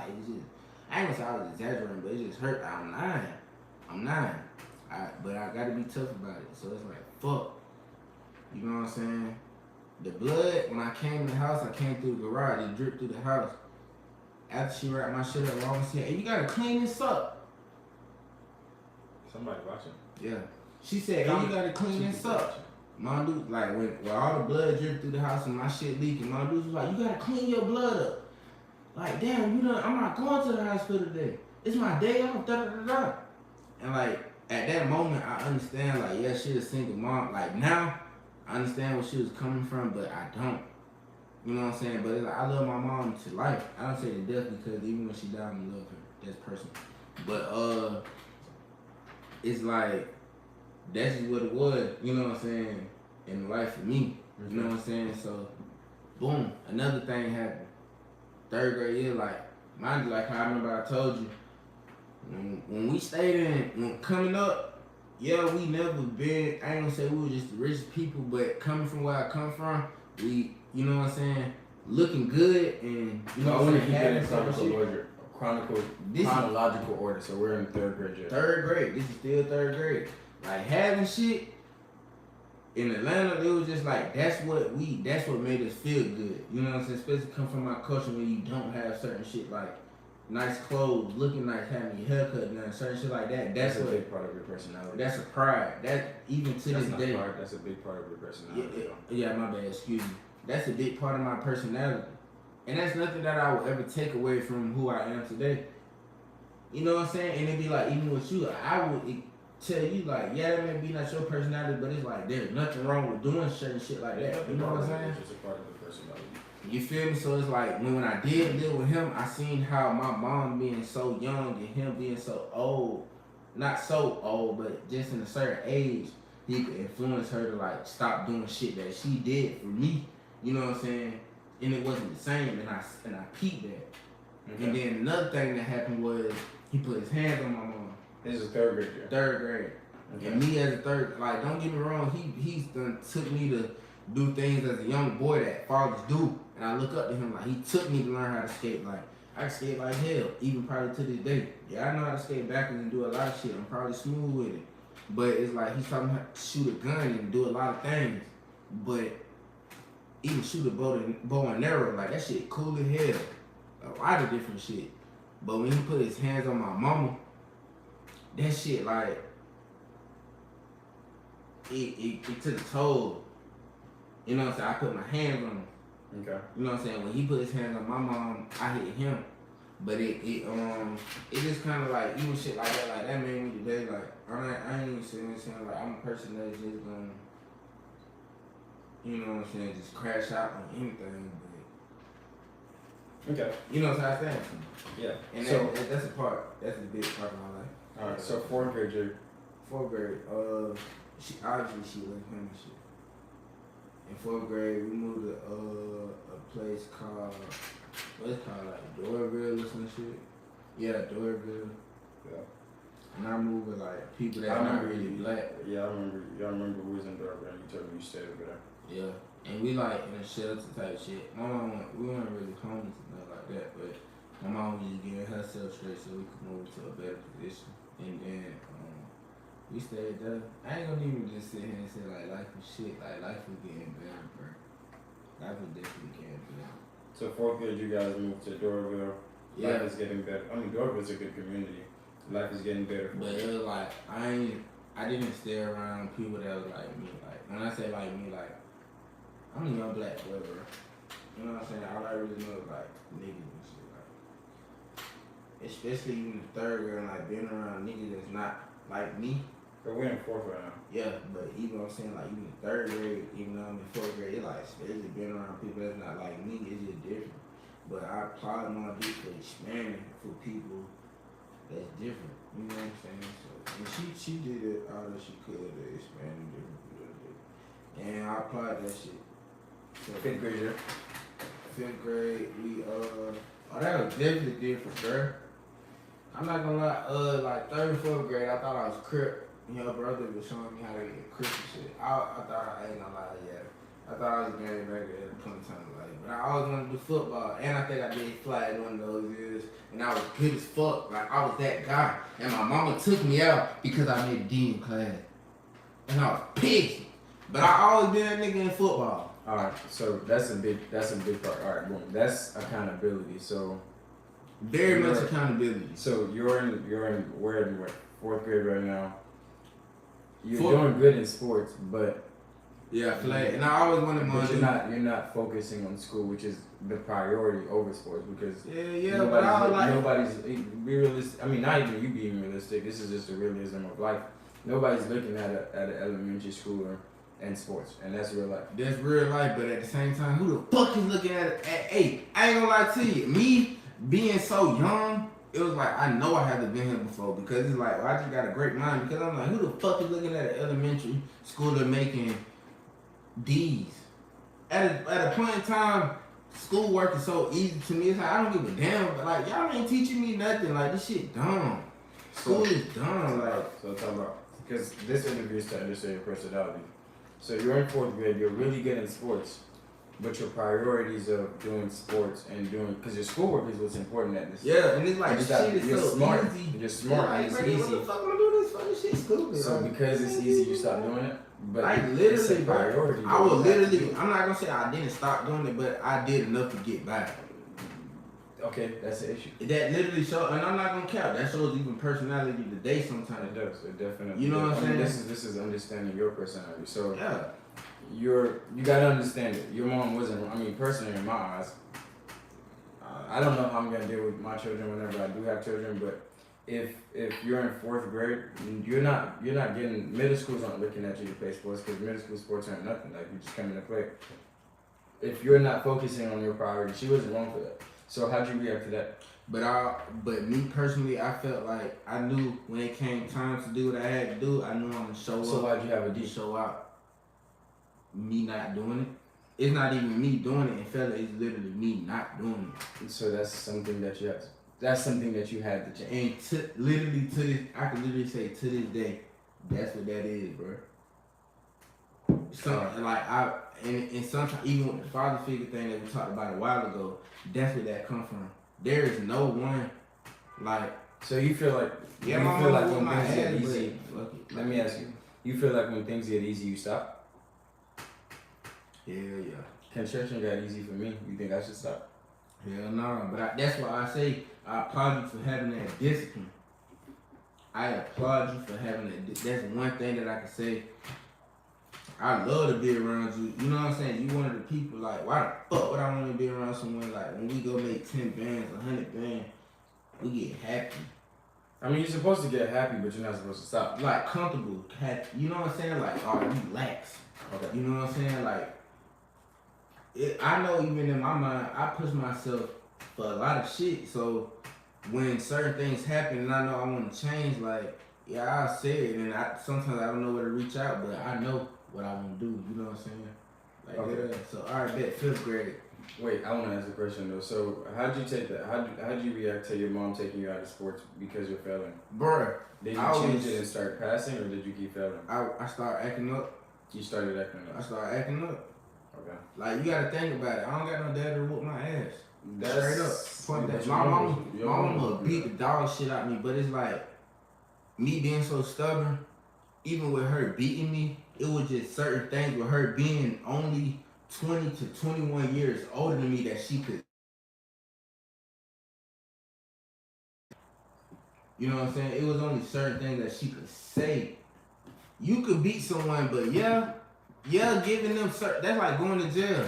it's just, I ain't gonna say I was exaggerating, but it just hurt. I'm 9. But I gotta be tough about it. So it's like, fuck. You know what I'm saying? The blood, when I came in the house, I came through the garage. It dripped through the house. After she wrapped my shit up, I said, hey, you gotta clean this up. Somebody watching. Yeah. She said, hey, you gotta clean this up. My dude, like, when all the blood dripped through the house and my shit leaking, my dude was like, you gotta clean your blood up. Like, damn, I'm not going to the hospital today. It's my day off, da da da da. And like, at that moment, I understand, like, yeah, she a single mom. Like, now, I understand where she was coming from, but I don't. You know what I'm saying? But it's like, I love my mom to life. I don't say to death because even when she died, I love her. That's personal. But it's like, that's just what it was. You know what I'm saying? In life for me. You know what I'm saying? So, boom, another thing happened. 3rd grade year, like, mind you, like how I remember I told you, when we stayed when coming up, yeah, we never been, I ain't gonna say we were just the richest people, but coming from where I come from, We, you know what I'm saying, looking good and you know I what want I'm to keep saying, it in having some shit. chronological order. So we're in third grade yet. Third grade. This is still third grade. Like having shit in Atlanta, it was just like that's what made us feel good. You know what I'm saying? Especially come from my culture where you don't have certain shit like nice clothes, looking nice, having your haircut done, certain shit like that. That's a what, big part of your personality. that's a pride. That even to That's this not day. part, that's a big part of your personality. Yeah, my bad, excuse me. That's a big part of my personality. And that's nothing that I will ever take away from who I am today. You know what I'm saying? And it'd be like, even with you, I would tell you, like, yeah, that may be not your personality, but it's like, there's nothing wrong with doing certain shit like that. You know what I'm saying? It's just a part of the personality. You feel me? So it's like, when I did live with him, I seen how my mom being so young and him being so old, not so old, but just in a certain age, he could influence her to, like, stop doing shit that she did for me. You know what I'm saying? And it wasn't the same, and I peeped that. Okay. And then another thing that happened was he put his hands on my mom. This is third grade year. Third grade. Okay. And me as a third, like, don't get me wrong, he's done took me to do things as a young boy that fathers do. And I look up to him, like, he took me to learn how to skate. Like, I can skate like hell, even probably to this day. Yeah, I know how to skate backwards and do a lot of shit. I'm probably smooth with it. But it's like he's talking about shoot a gun and do a lot of things. But even shoot a bow and arrow, like, that shit cool as hell. A lot of different shit. But when he put his hands on my mama, that shit, like, it took a toll. You know what I'm saying? I put my hands on him. Okay. You know what I'm saying? When he put his hands on my mom, I hit him. But it just kind of like, even shit like that made me today, like, I ain't even saying, like, I'm a person that's just gonna, you know what I'm saying, just crash out on anything, but. Okay. You know what I'm saying? Yeah. And so, that's a big part of my life. Alright, so fourth grade, fourth grade, she obviously liked him and shit. In fourth grade, we moved to a place called, what's called, like, Doraville or some shit. Yeah, Doraville. Yeah. And I moved with, like, people that not really black. Yeah, I remember we was in Doraville and you told me you stayed over there. Yeah. And we, like, in a shelter type shit. My mom, we weren't really homeless and nothing like that, but my mom was just getting herself straight so we could move to a better position. And then we stayed there. I ain't gonna even just sit here and say like life was shit. Like life was getting better, bro. Life was definitely getting better. So fourth grade, you guys moved to Doraville. Yeah. Life is getting better. I mean, Doraville's a good community. Life is getting better. But it was like I didn't stay around people that was like me. Like when I say like me, like I'm a young black boy, bro. You know what I'm saying? All I really know is like niggas and shit. Like especially in the third grade, like being around niggas that's not like me. But we're in fourth right now. Yeah, but even what I'm saying, like even in third grade, even though I'm in fourth grade, it's like especially being around people that's not like me, it's just different. But I applaud my dude for expanding for people that's different. You know what I'm saying? So and she did it all that she could to expand different people. And I applaud that shit. So fifth grade year. Fifth grade, we that was definitely different, bro. I'm not gonna lie, like third and fourth grade, I thought I was crip. You know, brother was showing me how to get crip and shit. I ain't gonna lie, yeah. I thought I was a game back at a point in time, like, but I always wanted to do football, and I think I did flag one of those years, and I was good as fuck, like I was that guy. And my mama took me out because I made a D in class, and I was pissed. But I always been that nigga in football. All right, so that's a big part. All right, boom. That's accountability. So very much accountability. So we're in fourth grade right now. You're doing good in sports, but yeah, flag. And I always wanted more. But you're not focusing on school, which is the priority over sports because nobody's be realistic. I mean, not even you being realistic. This is just the realism of life. Nobody's looking at an elementary schooler and sports, and that's real life. That's real life, but at the same time, who the fuck is looking at it? Hey, I ain't gonna lie to you. Me being so young, it was like I know I haven't been here before because it's like I just got a great mind because I'm like, who the fuck is looking at an elementary schooler making D's? At a point in time, schoolwork is so easy to me. It's like I don't give a damn, but like y'all ain't teaching me nothing. Like this shit dumb. School is dumb. So talk about because this interview is to understand your personality. So you're in fourth grade, you're really good in sports, But your priorities of doing sports and doing, because your schoolwork is what's important at this. Yeah, and it's like shit is you're so smart. easy. You're smart. Like, And it's what the easy. fuck am I doing this fucking shit stupid? So like, because it's easy, you stop doing it. But like it's literally, a priority. bro. I was literally. I'm not gonna say I didn't stop doing it, but I did enough to get by. Okay, that's the issue. That literally shows, and I'm not gonna count. That shows even personality today. Sometimes It does. It definitely. You know what I'm saying? This is understanding your personality. So yeah. you gotta understand it. Your mom wasn't. I mean, personally, in my eyes, I don't know how I'm gonna deal with my children whenever I do have children. But if you're in 4th grade, you're not getting, middle schools aren't looking at you to play sports, because middle school sports aren't nothing. Like, you just come in to play. If you're not focusing on your priority, she wasn't wrong for that. So how'd you react to that? But me personally, I felt like I knew when it came time to do what I had to do, I knew I'm gonna show up. So why'd you have a to D? show out? Me not doing it. It's not even me doing it, and fella, it's literally me not doing it. So that's something that you had. That's something that you had to change. And literally to this, I can literally say to this day, that's what that is, bro. Something like and sometimes even with the father figure thing that we talked about a while ago, that's where that come from. There is no one like. So you feel like Yeah, you my feel like mama when with things my get head, easy. but Let me ask you. You feel like when things get easy, you stop? Hell yeah. Construction got easy for me. You think I should stop? Hell no. But that's why I say I applaud you for having that discipline. I applaud you for having that. That's one thing that I can say. I love to be around you. You know what I'm saying? You one of the people, like, why the fuck would I want to be around someone like when we go make 10 bands, 100 bands, we get happy. I mean, you're supposed to get happy, but you're not supposed to stop. Like comfortable, happy. You know what I'm saying? Like, oh, relax. Okay. You know what I'm saying? Like, I know even in my mind, I push myself for a lot of shit. So when certain things happen and I know I want to change, like, yeah, I'll say it. And sometimes I don't know where to reach out, but I know what I want to do. You know what I'm saying? Like, Okay. yeah. So, all right, bet 5th grade. Wait, I want to ask a question though. So how'd you take that? How'd you react to your mom taking you out of sports because you're failing? Bruh. Did you change it and start passing, or did you keep failing? I started acting up. You started acting up. I started acting up. Okay. Like, you gotta think about it. I don't got no dad to whoop my ass. That's straight up. Point that. My mama beat the dog shit out of me, but it's like me being so stubborn. Even with her beating me, it was just certain things with her being only 20 to 21 years older than me that she could. You know what I'm saying? It was only certain things that she could say. You could beat someone, but yeah, giving them certain, that's like going to jail.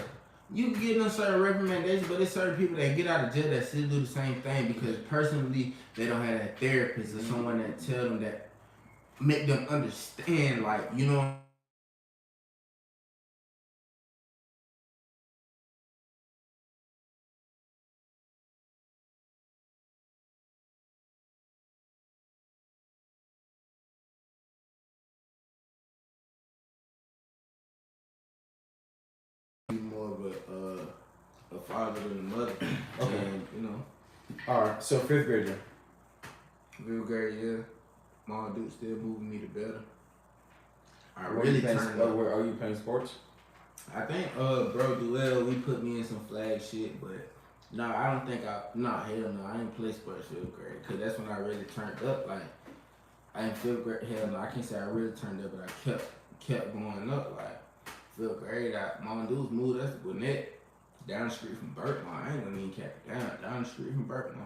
You can give them certain recommendations, but there's certain people that get out of jail that still do the same thing because personally they don't have that therapist or someone that tell them that make them understand, like, you know. More of a father than a mother. Okay. And, you know. All right. So 5th grade. Real great, yeah. Mom Duke still moving me to better. I Were really you playing, turned up. are you playing sports? I think bro Duell, we put me in some flag shit, but no, I don't think hell no, I didn't play sports 5th grade, cause that's when I really turned up. Like, I in 5th grade, hell no, I can't say I really turned up, but I kept going up. Like 5th grade, Mama Dudes moved us to Gwinnett, down the street from Burkman. I ain't gonna even cap it down the street from Burkman.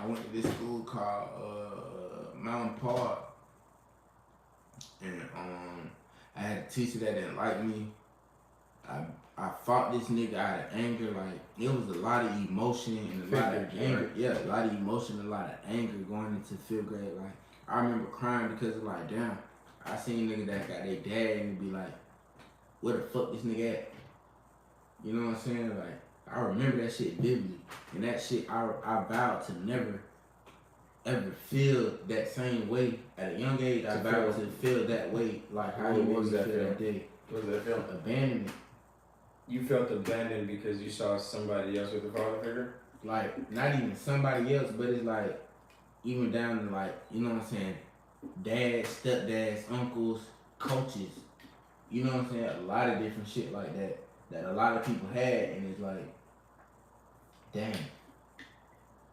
I went to this school called Mountain Park, and I had a teacher that didn't like me. I fought this nigga out of anger. Like, it was a lot of emotion and a lot of anger. Right? Yeah, a lot of emotion, a lot of anger going into 5th grade. Like, I remember crying because of, like, damn, I seen niggas that got their dad and be like, where the fuck this nigga at? You know what I'm saying? Like, I remember that shit vividly. And that shit, I vowed to never, ever feel that same way. At a young age, I vowed to feel that way. Like, how he was that feel that day. What was that feeling? Abandonment. You felt abandoned because you saw somebody else with a father figure? Like, not even somebody else, but it's like, even down to, like, you know what I'm saying, dads, stepdads, uncles, coaches. You know what I'm saying? A lot of different shit like that. that a lot of people had, and it's like, damn,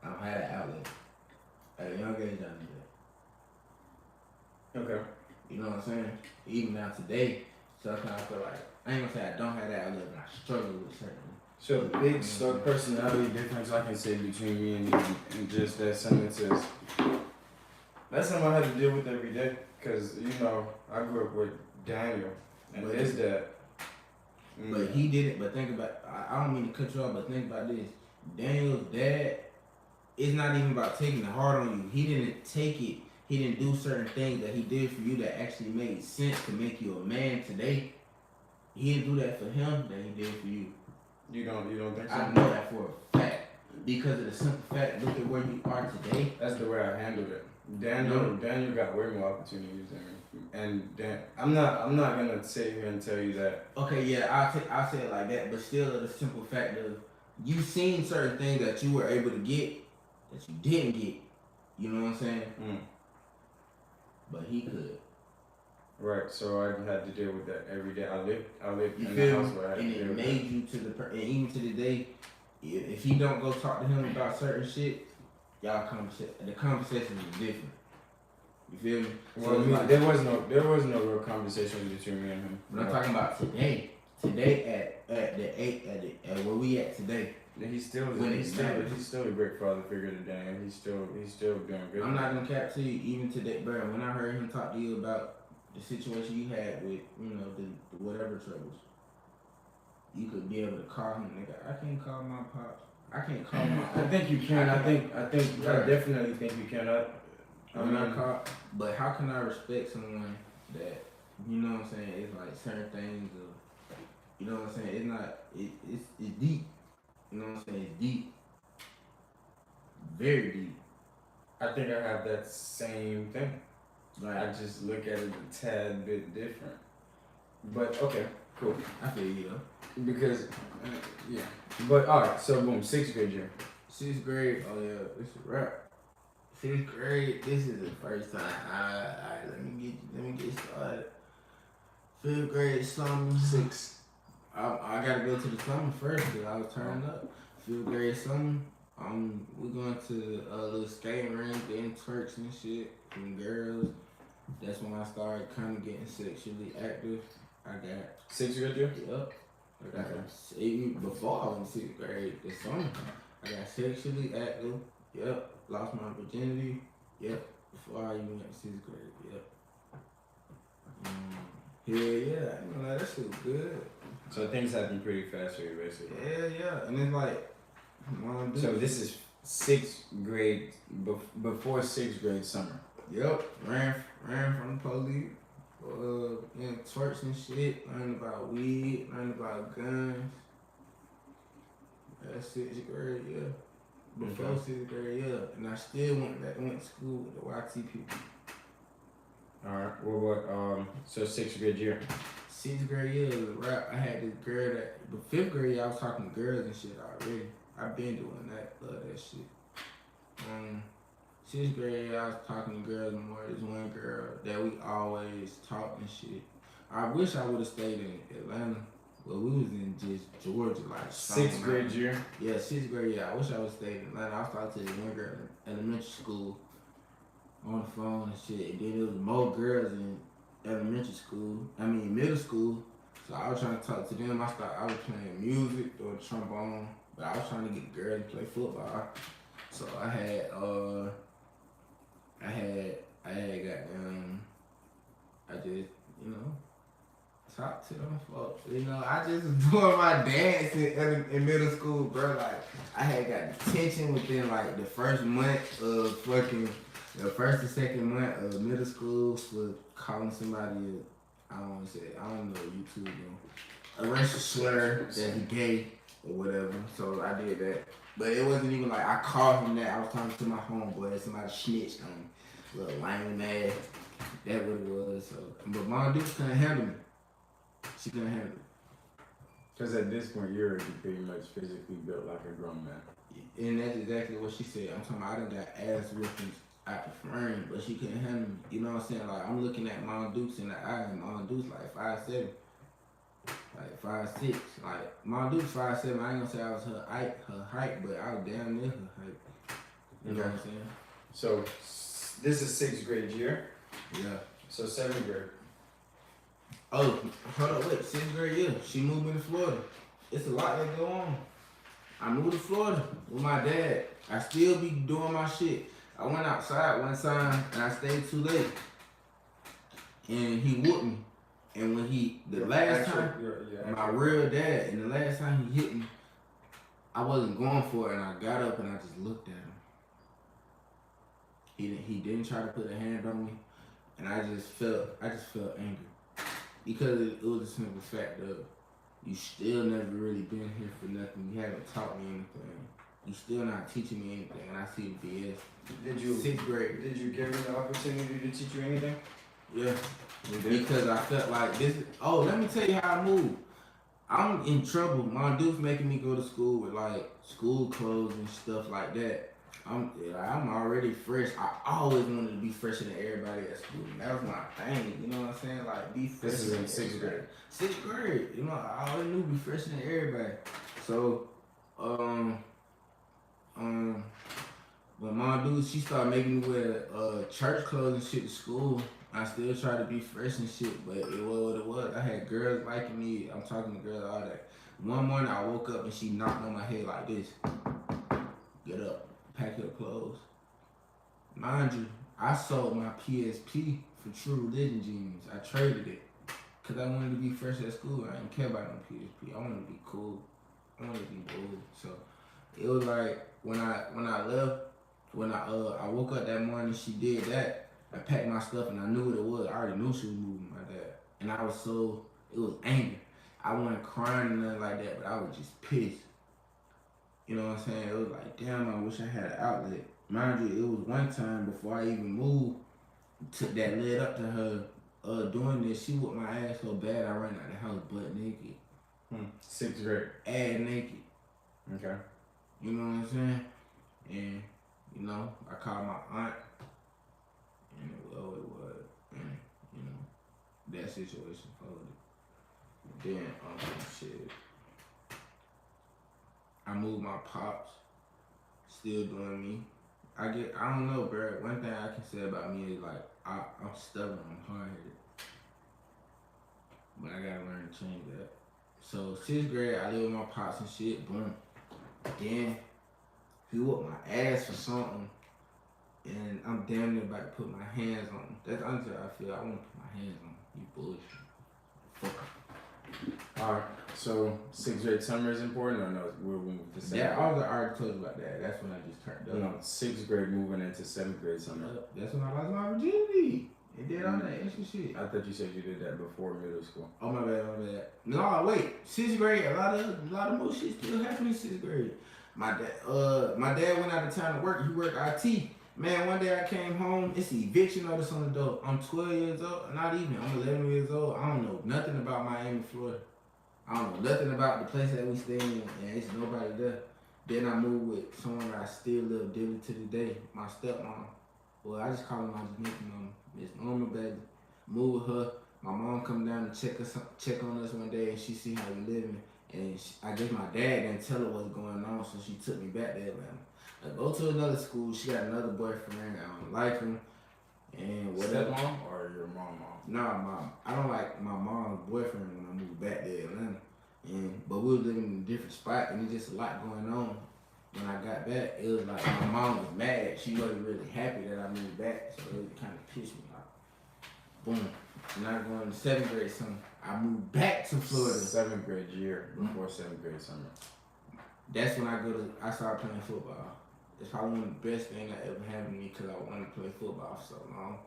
I don't have that outlet. At a young age, I knew that. Okay. You know what I'm saying? Even now today, sometimes I feel like, I ain't gonna say I don't have that outlet, but I struggle with certain. So the big stuck personality difference I can say between me and you, and just that sentence is, that's something I had to deal with every day. Cause you know, I grew up with Daniel and But- his dad. But he didn't. But think about. I don't mean to cut you off, but think about this. Daniel's dad. It's not even about taking it hard on you. He didn't take it. He didn't do certain things that he did for you that actually made sense to make you a man today. He didn't do that for him that he did for you. You don't think so? I know that for a fact. Because of the simple fact, look at where you are today. That's the way I handled it. Daniel got way more opportunities than me. And I'm not gonna sit here and tell you that. Okay, yeah, I'll say it like that, but still the simple fact of you seen certain things that you were able to get that you didn't get. You know what I'm saying? But he could. Right, so I had to deal with that every day. I lived You in the feel house me? where I had And to deal it with made that. you to the and even to the day, if he don't go talk to him about certain shit, the conversation is different. You feel me? Well, it's like, there was no real conversation between me and him. but I'm talking about today. Today at where we at today. He's still When he's still a great father figure to Daniel. He's still doing good. I'm not gonna cap to you even today, bro. When I heard him talk to you about the situation you had with, the whatever troubles, you could be able to call him, nigga. I can't call my pops. I can't call my. I think you can. I definitely think you can. But how can I respect someone that, you know what I'm saying? It's like certain things of, you know what I'm saying? It's not. It's deep. You know what I'm saying? It's deep. Very deep. I think I have that same thing. Like I just look at it a tad bit different. But okay, cool. I feel you though. Because yeah. But alright, so boom, 6th grade year. 6th grade. Oh yeah, this is a wrap. 6th grade. This is the first time. Alright, let me get started. 5th grade summer. 6. I gotta go to the summer first because I was turned up. 5th grade summer. We going to a little skating rink, getting twerks and shit from girls. That's when I started kind of getting sexually active. I got 6th grade year? Yep. Even before I went to 6th grade this summer, I got sexually active. Yep. Lost my virginity. Yep. Before I even went to 6th grade. Yep. Yeah. That shit was good. So things happen pretty fast for you, basically. Yeah. And it's like, so this is 6th grade, before 6th grade summer. Yep. Ran from the police. Twerks and shit. Learned about weed. Learned about guns. That's 6th grade, yeah. Before 6th grade, yeah. And I still went to school with the YT people. Alright, well what, so 6th grade year. 6th grade, yeah, was a rap. I had this girl but 5th grade, I was talking to girls and shit already. I've been doing that, love that shit. 6th grade, I was talking to girls more. There's one girl that we always talk and shit. I wish I would have stayed in Atlanta, but we was in just Georgia, like 6th grade year? Yeah, 6th grade, yeah. I wish I would have stayed in Atlanta. I was talking to this one girl in elementary school on the phone and shit. And then there was more girls in middle school. So I was trying to talk to them. I was playing music or trombone, but I was trying to get girls to play football. So I had I just, talk to them folks. I just was doing my dance in middle school, bro. Like, I had got detention within like the first month of the first and second month of middle school for calling somebody I don't know YouTube a racial slur that he gay or whatever. So I did that. But it wasn't even like I called him that. I was talking to my homeboy. Somebody snitched on me. Little lame ass. That what it was. So, but Mom Duke couldn't handle me. She couldn't handle me. Because at this point, you're already pretty much physically built like a grown man. And that's exactly what she said. I'm talking about I done got ass whippings out the frame, but she couldn't handle me. You know what I'm saying? Like, I'm looking at Mom Dukes in the eye, and Mom Dukes like 5'7". like 5'6". Like my dude's 5'7". I ain't gonna say I was her height, but I was damn near her height. You know what I'm saying? So this is 6th grade year. Yeah. So 7th grade. Oh, hold up, wait. 6th grade year. She moved me to Florida. It's a lot that go on. I moved to Florida with my dad. I still be doing my shit. I went outside one time and I stayed too late. And he whooped me. And when my real dad, and the last time he hit me, I wasn't going for it, and I got up and I just looked at him. He didn't try to put a hand on me, and I just felt angry. Because it was a simple fact of, you still never really been here for nothing. You haven't taught me anything. You still not teaching me anything, and I see the BS. Did you 6th grade? Did you give me the opportunity to teach you anything? Yeah. You did? Because I felt like this. Oh, let me tell you how I moved. I'm in trouble. My dude's making me go to school with like school clothes and stuff like that. I'm already fresh. I always wanted to be fresher than everybody at school. That was my thing. You know what I'm saying? Like be fresh. This is in 6th grade. 6th grade. You know, I always knew be fresher than everybody. So, when my dude, she started making me wear church clothes and shit to school. I still try to be fresh and shit, but it was what it was. I had girls liking me. I'm talking to girls all that. One morning I woke up and she knocked on my head like this. Get up, pack your clothes. Mind you, I sold my PSP for True Religion jeans. I traded it because I wanted to be fresh at school. I didn't care about no PSP. I wanted to be cool. I wanted to be cool. So it was like when I left, I woke up that morning, she did that. I packed my stuff and I knew what it was. I already knew she was moving my dad. And it was anger. I wasn't crying or nothing like that, but I was just pissed. You know what I'm saying? It was like, damn, I wish I had an outlet. Mind you, it was one time before I even moved that led up to her doing this. She whooped my ass so bad I ran out the house butt naked. 6th grade. Ass naked. Okay. You know what I'm saying? And, you know, I called my aunt. And it was, and, you know, that situation folded. Then, shit, I moved my pops, still doing me. I don't know, bro. One thing I can say about me is like, I'm stubborn, I'm hard-headed. But I gotta learn to change that. So 6th grade, I lived with my pops and shit, boom. Then, he whooped my ass for something. And I'm damn near about to put my hands on him. That's honestly how I feel. I want to put my hands on him. You bullshit. Fuck. Alright, so 6th grade summer is important, or no? We're moving to 7th grade? Yeah, I already told you about that. That's when I just turned up. No, 6th grade moving into 7th grade summer. That's when I lost my virginity. It did all that extra shit. I thought you said you did that before middle school. Oh, my bad. No, wait. 6th grade, a lot of more shit still happened in 6th grade. My dad went out of town to work. He worked IT. Man, one day I came home, it's an eviction notice on the door. I'm 12 years old, not even, I'm 11 years old. I don't know nothing about Miami, Florida. I don't know nothing about the place that we stay in, and it's nobody there. Then I moved with someone that I still live dearly to this day, my stepmom. Well, I just call her my Jamaican mama, Miss Norma, baby. Moved with her. My mom come down to check on us one day, and she see how we living. And I guess my dad didn't tell her what's going on, so she took me back to Atlanta. I go to another school. She got another boyfriend. I don't like him. And whatever. Stepmom or your mom? Nah, mom. I don't like my mom's boyfriend when I moved back to Atlanta. But we were living in a different spot, and there's just a lot going on. When I got back, it was like my mom was mad. She wasn't really happy that I moved back, so it kind of pissed me off. Boom. And I going to 7th grade summer. I moved back to Florida. 7th grade year before 7th grade summer. That's when I started playing football. It's probably one of the best things that ever happened to me because I wanted to play football for so long.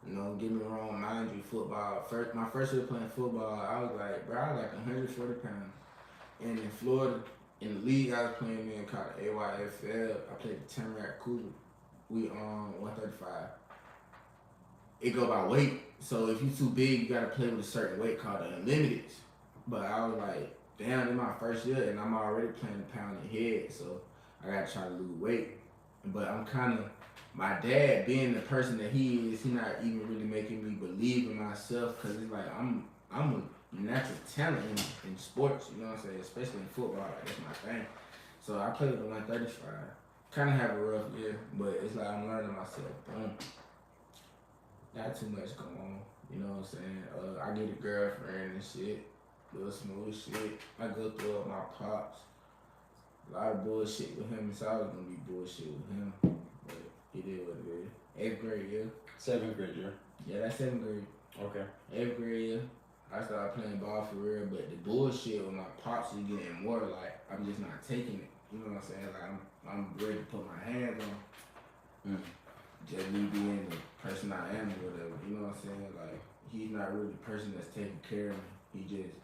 You know, get me wrong, mind you, football. My first year playing football, I was like 140 pounds. And in Florida, in the league I was playing in called the AYFL, I played the Tamarack Cougar. We 135. It go by weight. So if you too big, you gotta play with a certain weight called the Unlimited. But I was like, damn, in my first year, and I'm already playing a pound ahead, so I gotta try to lose weight. But I'm kind of, my dad being the person that he is, he not even really making me believe in myself, cause it's like I'm natural talent in sports, you know what I'm saying? Especially in football, like that's my thing. So I played with the 135. Kind of have a rough year, but it's like I'm learning myself. Boom. Not too much going on, you know what I'm saying? I get a girlfriend and shit, little smooth shit. I go through all my pops. A lot of bullshit with him. It's always gonna be bullshit with him, but it is what it is. 8th grade year. 7th grade year. Yeah, that's 7th grade. Okay. 8th grade year. I started playing ball for real, but the bullshit with my pops is getting more like I'm just not taking it. You know what I'm saying? Like I'm ready to put my hands on. Just me being the person I am or whatever. You know what I'm saying? Like he's not really the person that's taking care of me.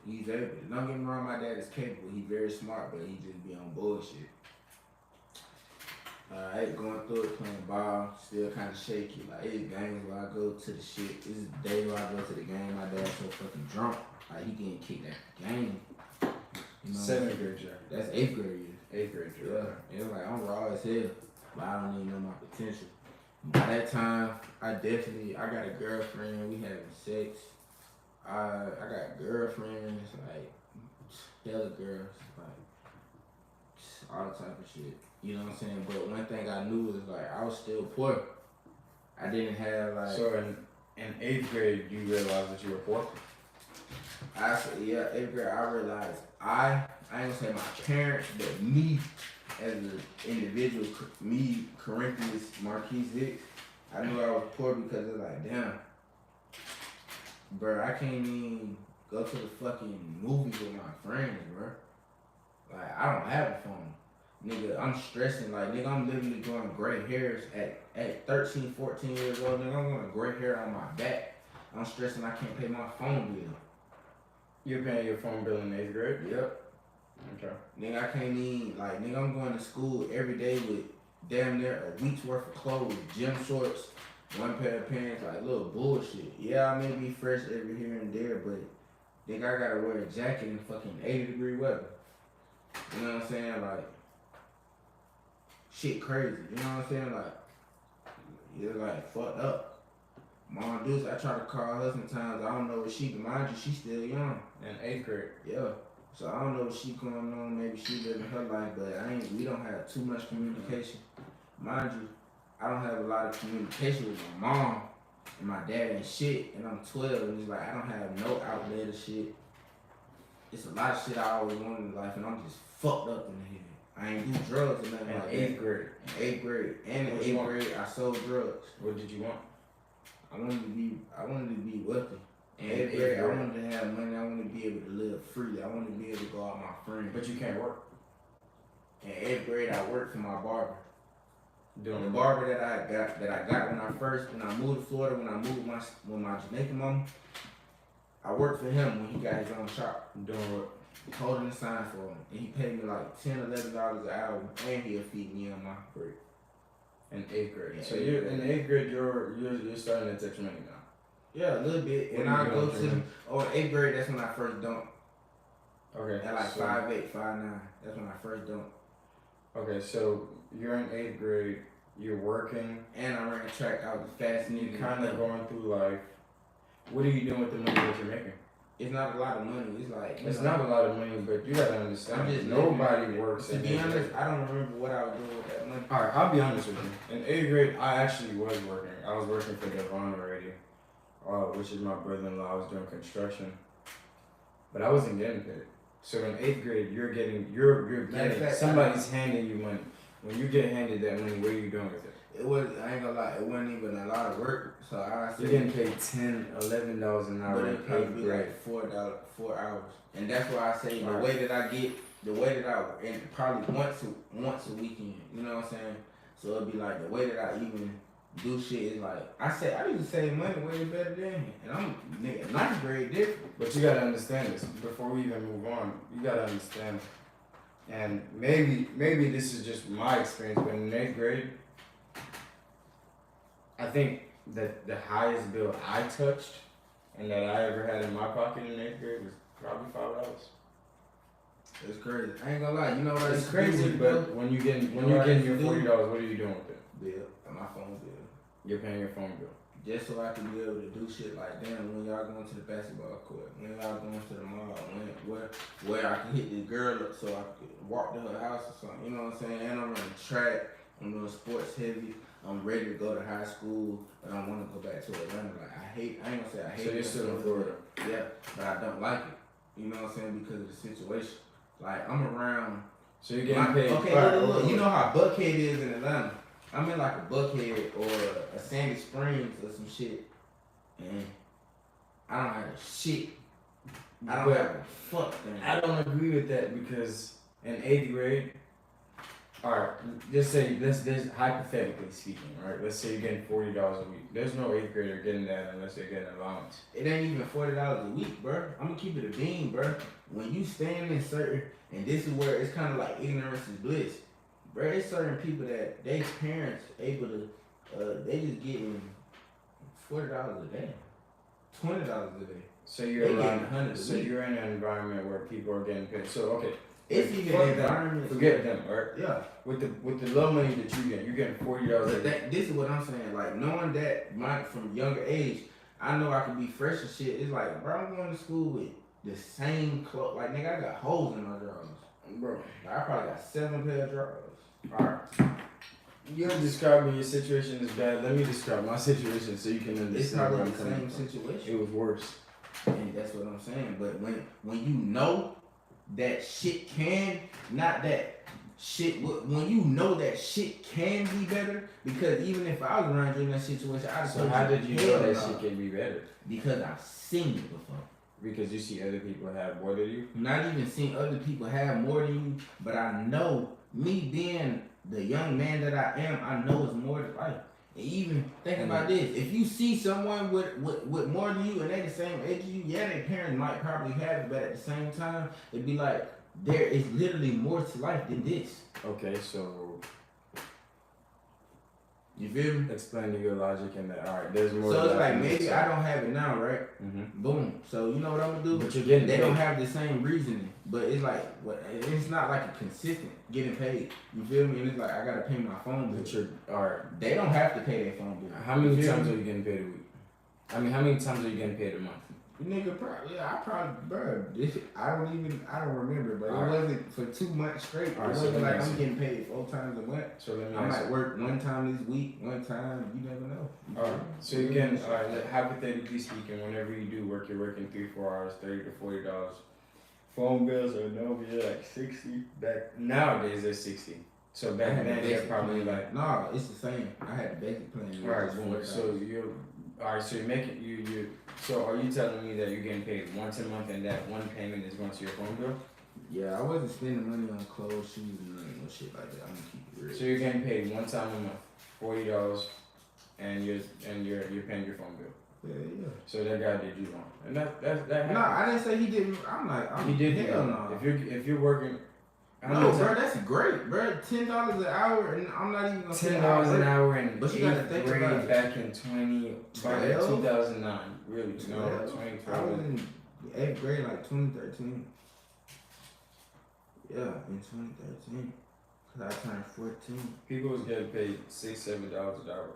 He's able to. Don't get me wrong, my dad is capable. He's very smart, but he just be on bullshit. Alright, going through it, playing ball, still kind of shaky. Like, it's games where I go to the shit. This is the day where I go to the game. My dad's so fucking drunk. Like, he getting kicked out the game. You know 7th grade year. That's 8th grade year. 8th grade year. Yeah. It's like, I'm raw as hell, but I don't even know my potential. By that time, I got a girlfriend. We having sex. I got girlfriends, like, hella girls, like, all type of shit. You know what I'm saying? But one thing I knew was like I was still poor. I didn't have like. So in 8th grade, you realized that you were poor. I said, yeah, 8th grade. I realized I ain't gonna say my parents, but me as an individual, me, Corinthians, Marquise Hicks. I knew I was poor because it's like, damn, bro, I can't even go to the fucking movies with my friends, bro. Like I don't have a phone. Nigga, I'm stressing, like, nigga, I'm literally growing gray hairs at 13, 14 years old, nigga, I'm growing gray hair on my back. I'm stressing I can't pay my phone bill. You're paying your phone bill in 8th grade? Yep. Okay. Nigga, I can't even, like, nigga, I'm going to school every day with damn near a week's worth of clothes, gym shorts, one pair of pants, like, little bullshit. Yeah, I may be fresh every here and there, but, nigga, I gotta wear a jacket in fucking 80-degree weather. You know what I'm saying? Like, shit crazy, you know what I'm saying? Like, you're like fucked up. Mom Deuce, I try to call her sometimes. I don't know what she, mind you, she's still young. In 8th grade. Yeah. So I don't know what she going on. Maybe she living her life, but we don't have too much communication. Mind you, I don't have a lot of communication with my mom and my dad and shit. And I'm 12, and it's like I don't have no outlet of shit. It's a lot of shit I always wanted in life, and I'm just fucked up in the head. I ain't do drugs or nothing like that. In 8th grade. In 8th grade. And in 8th grade, I sold drugs. What did you want? I wanted to be wealthy. In 8th grade, I wanted to have money. I wanted to be able to live freely. I wanted to be able to go out with my friends. But you can't work. In 8th grade, I worked for my barber. Doing the barber that I got when I moved to Florida, when I moved with my Jamaican mom, I worked for him when he got his own shop. Doing what? Holding the sign for him. And he paid me like $10, $11 an hour, and he'll feed me on my break. In 8th grade. Yeah, so you're in 8th grade. You're starting to touch money now. Yeah, a little bit. And I go to 8th grade. That's when I first dunked. Okay. At like 5'8", 5'9". That's when I first dunked. Okay, so you're in 8th grade. You're working, and I ran track. I was the fastest nigga. You're kind of going through life. What are you doing with the money that you're making? It's not a lot of money. It's like it's not a lot of money, but you gotta understand. Nobody works. To be honest, I don't remember what I was doing with that money. All right, I'll be honest with you. In 8th grade, I actually was working. I was working for Devon already, which is my brother-in-law. I was doing construction, but I wasn't getting paid. So in 8th grade, you're getting somebody's handing you money. When you get handed that money, what are you doing with it? I ain't gonna lie, it wasn't even a lot of work. So you're getting paid $10, $11 an hour. But it probably be like $4 hours. And that's why I say the way that I and probably once a weekend, you know what I'm saying? So it'd be like the way that I even do shit is like I used to save money way better than him. And I'm nigga 9th grade different. But you gotta understand this before we even move on. You gotta understand, and maybe this is just my experience, but in 8th grade, I think that the highest bill I touched and that I ever had in my pocket in 8th grade was probably $5. It's crazy. I ain't gonna lie. You know what? It's crazy, but when you getting your $40, what are you doing with it? Bill, my phone bill. You're paying your phone bill. just so I can be able to do shit like, damn, when y'all going to the basketball court, when y'all going to the mall, where I can hit this girl up so I can walk to her house or something, you know what I'm saying? And I'm running track, I'm doing sports heavy, I'm ready to go to high school, but I want to go back to Atlanta. Like, I ain't gonna say I hate it. So you're still in Florida? Yeah, but I don't like it, you know what I'm saying, because of the situation. Like, I'm around. So you're getting paid. Okay, look, you know how Buckhead is in Atlanta? I'm in like a Buckhead or a Sandy Springs or some shit, and I don't have a shit. I don't have a fuck thing. I don't agree with that because in 8th grade, alright, just say, let's hypothetically speaking, right? Let's say you're getting $40 a week. There's no 8th grader getting that unless they're getting allowance. It ain't even $40 a week, bro. I'm gonna keep it a bean, bro. When you stand in certain, and this is where it's kind of like ignorance is bliss. Bro, there's certain people that they parents able to, they just getting $40 a day, $20 a day. So you're around 100. So you're in an environment where people are getting paid. So okay, it's even an environment. Forget them, right? Yeah. With the low money that you're getting $40 a day. This is what I'm saying. Like knowing that from younger age, I know I can be fresh and shit. It's like, bro, I'm going to school with the same clothes. Like nigga, I got holes in my drawers, bro. Like, I probably got 7 pair of drawers. Alright. You're describing your situation as bad. Let me describe my situation so you can understand. It's probably the same situation. It was worse. And that's what I'm saying. But when you know that shit can, not that shit, when you know that shit can be better, because even if I was around you in that situation, I'd So how did you know that shit can be better? Because I've seen it before. Because you see other people have more than you? Not even seeing other people have more than you, but I know, me being the young man that I am, I know it's more to life. And even think about this: if you see someone with more than you and they the same age as you, yeah, their parents might probably have it, but at the same time, it'd be like there is literally more to life than this. Okay, so you feel me? Explain your logic in that. All right, there's more. So it's like maybe I don't have it now, right? Mm-hmm. Boom. So you know what I'm gonna do? But you're getting they paid. don't have the same reasoning, but it's like it's not like a consistent getting paid. You feel me? And it's like I gotta pay my phone bill. All right. They don't have to pay their phone bill. How many times are you getting paid a week? I mean, how many times are you getting paid a month? Nigga, probably, bro, I don't remember, but it wasn't for 2 months straight. It wasn't like I'm getting paid 4 times a month. So let me I might work 1 time this week, 1 time, you never know. Alright, so again, hypothetically speaking, whenever you do work, you're working 3-4 hours, $30 to $40. Phone bills are normally like 60. Back nowadays they're 60. So back then they're probably like no, it's the same. I had the basic plan. Alright, so so you're making you. So are you telling me that you're getting paid once a month and that one payment is going to your phone bill? Yeah, I wasn't spending money on clothes, shoes, and no shit like that. I'm gonna keep it real. So you're getting paid one time a month, $40, and you're paying your phone bill. Yeah. So that guy did you wrong, and that No, I didn't say he didn't. He did hell no. If you're working. No, bro, that's great, bro. $10 an hour, and I'm not even gonna say $10 an hour, and but you gotta think about it. Back in 2009, really? No, 2012. I was in 8th grade, like 2013. Yeah, in 2013, cause I turned 14. People was getting paid $6-7 an hour.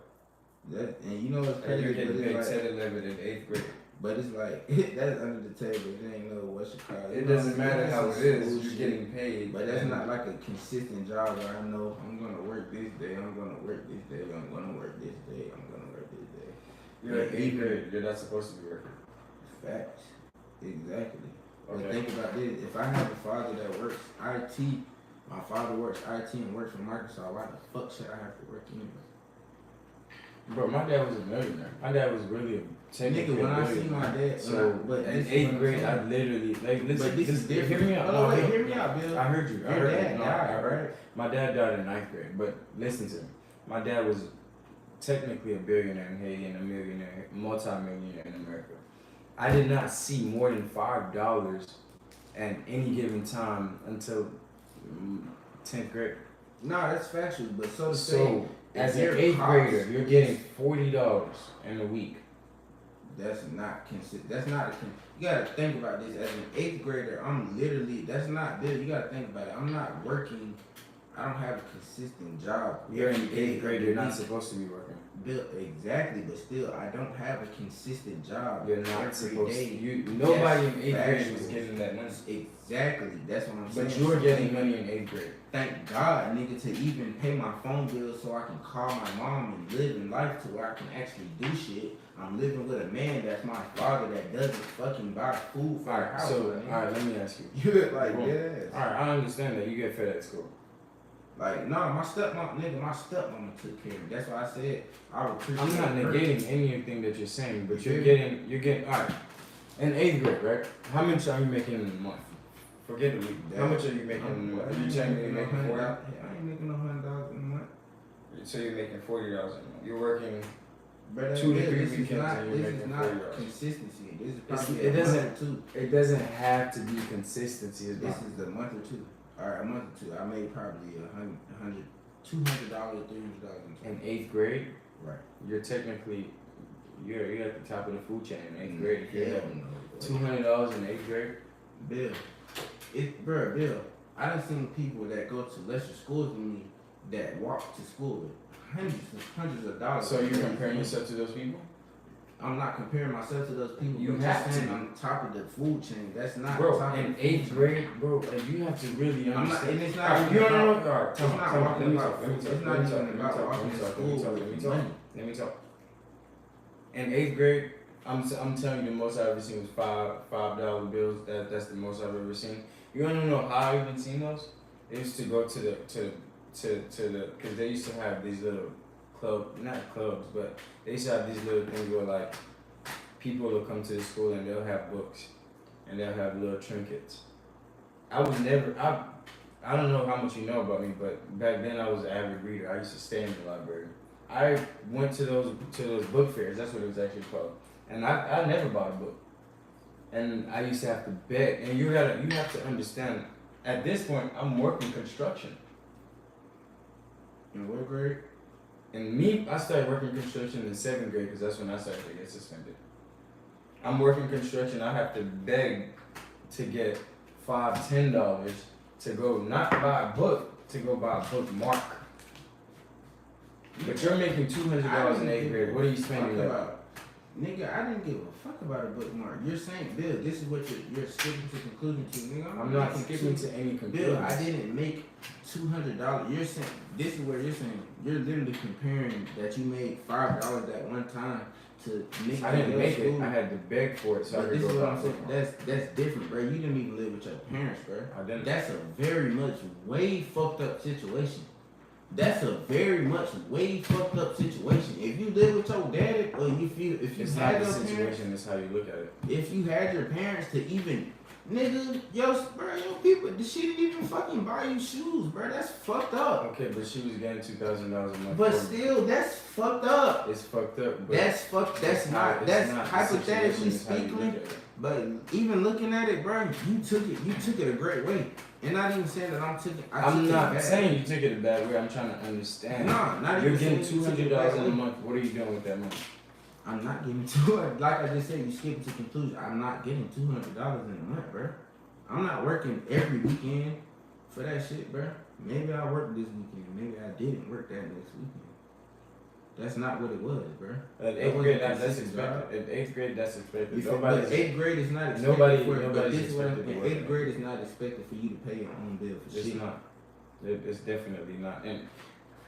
And you know what's crazy? You're getting paid like, 10, 11 in 8th grade. But it's like that's under the table. It ain't no what you call it. It doesn't matter how it is. You're getting paid. But that's not like a consistent job where I know I'm gonna work this day. I'm gonna work this day. I'm gonna work this day. I'm gonna work this day. You're in 8th grade. You're not supposed to be working. Facts. Exactly. Okay. But think about this. If I have a father that works IT, my father works IT and works for Microsoft, why the fuck should I have to work anyway? Bro, my dad was a millionaire. My dad was really a nigga, when I see my dad, but in 8th grade, I literally like listen. But this is different. Hear me out. No, wait, hear me out, Bill. I heard you. Your dad died, right? My dad died in 9th grade, but listen to me. My dad was technically a billionaire in Haiti and a millionaire, multi-millionaire in America. I did not see more than $5 at any given time until 10th grade. No, that's factual, but so to say, as an 8th grader, you're getting $40 in a week. That's not consistent. That's not you gotta think about this. As an 8th grader, I'm literally. That's not this. You gotta think about it. I'm not working I don't have a consistent job. You're in every 8th day grade. of the You're not week. supposed to be working. Exactly, but still, I don't have a consistent job. You're not every supposed day. to. Nobody in 8th grade factual. was getting that money. Exactly, that's what I'm saying. But you were getting money in 8th grade. Thank God, nigga, to even pay my phone bill so I can call my mom and live in life to where I can actually do shit. I'm living with a man that's my father that doesn't fucking buy food for our house. Alright, let me ask you. You look like Cool. yes. Alright, I understand that you get fed at school. Like, no, my stepmama took care of me. That's why I said I would appreciate I'm not her. negating anything that you're saying, but you're getting, alright. In 8th grade, right? How much are you making in a month? Forget the week. How much are you making in a month? Are you checking you're making $40? I ain't making no $100 in a month. So you're making $40 a month. You're working But 2 to 3 this weekends is not, and you're this is making not $40. consistency. This is It's- probably it a month doesn't- or two. It doesn't have to be consistency. This is a month or two. Or a month or two. I made probably $200, $300. In 8th grade, Right. you're technically you're at the top of the food chain in 8th grade. If you Hell have no. $200 in 8th grade, Bill, Bill, I done seen people that go to lesser schools than me that walk to school with hundreds of dollars. so you're comparing yourself to those people? I'm not comparing myself to those people. You I'm have just saying to. I'm top of the food chain. That's not Bro, top in of the 8th food grade, bro, and you have to really I'm not, understand. and it's not Alright, even you don't know. about, Alright, it's tell me, not tell me, walking let me about talk, let me food. talk, It's not let me even talk, about let walking me to talk, school let me talk, with let me talk. money. Let me talk. In 8th grade, I'm telling you, the most I've ever seen was $5 bills. That's the most I've ever seen. You wanna know how I even seen those? They used to go to the because they used to have these little not clubs, but they used to have these little things where like people will come to the school and they'll have books and they'll have little trinkets. I don't know how much you know about me, but back then I was an avid reader. I used to stay in the library. I went to those book fairs. That's what it was actually called. And I never bought a book. And I used to have to beg. And you have to understand. At this point, I'm working construction. In what grade? And me, I started working construction in 7th grade because that's when I started to get suspended. I'm working construction. I have to beg to get $5, $10 to go not buy a book, to go buy a bookmark. But you're making $200 in 8th grade. What are you spending that? Nigga, I didn't give a fuck about a bookmark. You're saying, Bill, this is what you're skipping to conclusion to. Nigga, I'm not skipping to any conclusion. Bill, I didn't make $200. You're saying, this is where you're saying, you're literally comparing that you made $5 that one time to make. I didn't make it. I had to beg for it. So but this is what I'm saying. That's different, bro. You didn't even live with your parents, bro. I didn't. That's a very much way fucked up situation. That's a very much way fucked up situation. If you live with your daddy, or if you It's had not the your situation, parents, it's how you look at it. if you had your parents to even, nigga, yo, bro, yo, people, she didn't even fucking buy you shoes, bro. That's fucked up. Okay, but she was getting $2,000 a month. But for me. still, that's fucked up. It's fucked up. But That's fucked. That's not. That's hypothetically speaking. But even looking at it, bro, you took it a great way. And not even saying that I'm not saying you took it a bad way. I'm trying to understand. No, not You're even getting $200 in a month. What are you doing with that money? I'm not getting $200. Like I just said, you skipping to conclusion. I'm not getting $200 in a month, bro. I'm not working every weekend for that shit, bro. Maybe I worked this weekend. Maybe I didn't work that next weekend. That's not what it was, bro. At 8th grade, that's expected. At 8th grade, that's expected. But 8th grade is not expected. Nobody's this is what I'm expected to saying. work 8th grade is not expected for you to pay your own bill for It's shit. not. It's definitely not. And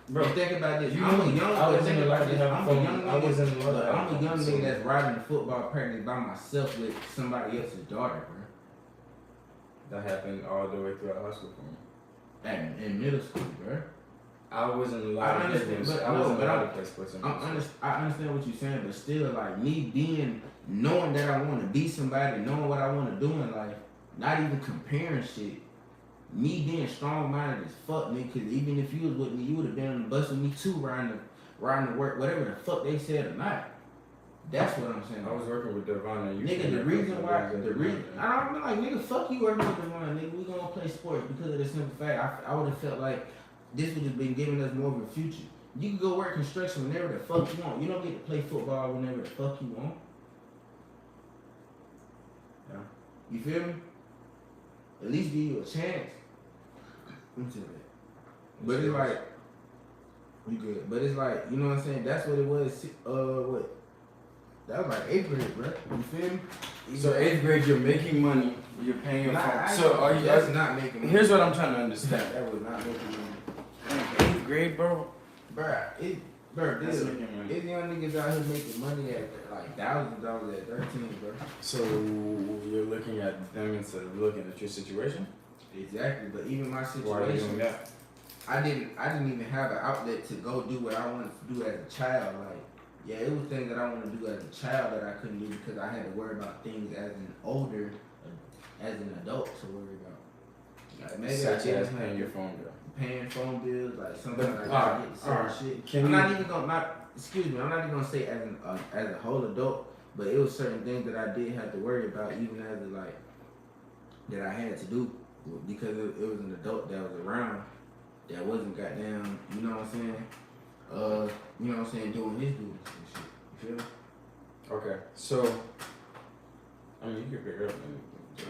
Bro, think about this. You I'm know, a young. I was think in the about life this. to have I'm fun. a young I was in the nigga. life Look, to have I'm a young fun. nigga that's riding the football practice by myself with somebody else's daughter, bro. that happened all the way throughout high school for me. In middle school, bro. I wasn't I allowed to understand, play. but I wasn't no, but allowed I- to play sports. I understand what you're saying, but still, like me knowing that I want to be somebody, knowing what I want to do in life, not even comparing shit. Me being strong-minded as fuck, nigga. Cause even if you was with me, you would have been on the bus with me too, riding to work, whatever the fuck they said or not. That's what I'm saying. I was working with Devon and you. Nigga, the reason I don't be like, nigga, fuck you working with Devon, nigga. We gonna play sports because of the simple fact. I would have felt like this would have been giving us more of a future. You can go work construction whenever the fuck you want. You don't get to play football whenever the fuck you want. Yeah. You feel me? At least give you a chance. Let me tell you that. But it's like, you good. But it's like, you know what I'm saying? That's what it was. What? That was like 8th grade, bro. You feel me? So 8th grade, you're making money. You're paying your phone. So are you? That's not making money. Here's what I'm trying to understand. That was not making money. 8th grade, bro. Bruh, it's young niggas out here making money at like $1,000 at 13, bro. So you're looking at them instead of looking at your situation? Exactly, but even my situation, Why are you doing that? I didn't even have an outlet to go do what I wanted to do as a child. Like, yeah, it was things that I wanted to do as a child that I couldn't do because I had to worry about things as an adult to worry about. Like maybe such as paying your phone bill. Paying phone bills, like sometimes I gotta get certain shit. I'm not even gonna say as a whole adult, but it was certain things that I did have to worry about, even as a, like, that I had to do because it was an adult that was around that wasn't goddamn, you know what I'm saying? You know what I'm saying, doing his duties and shit. You feel me? Okay, so I mean you can pick it up and just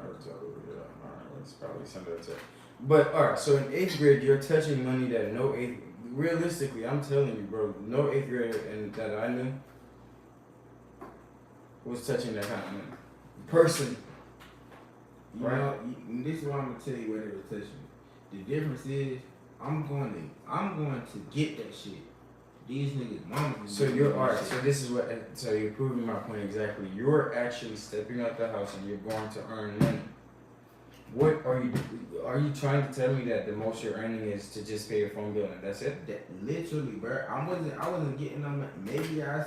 alright, let's probably send it to. But alright, so in 8th grade you're touching money that no 8th realistically, I'm telling you, bro, no 8th grader and that I knew was touching that kind of money. Person. You know, this is what I'm gonna tell you what it was touching. The difference is I'm going to get that shit. These niggas mamas. So you're alright. So this is what. So you're proving my point exactly. You're actually stepping out the house and you're going to earn money. What are you? Are you trying to tell me that the most you're earning is to just pay your phone bill and that's it? That literally, bro. I wasn't getting them. Maybe I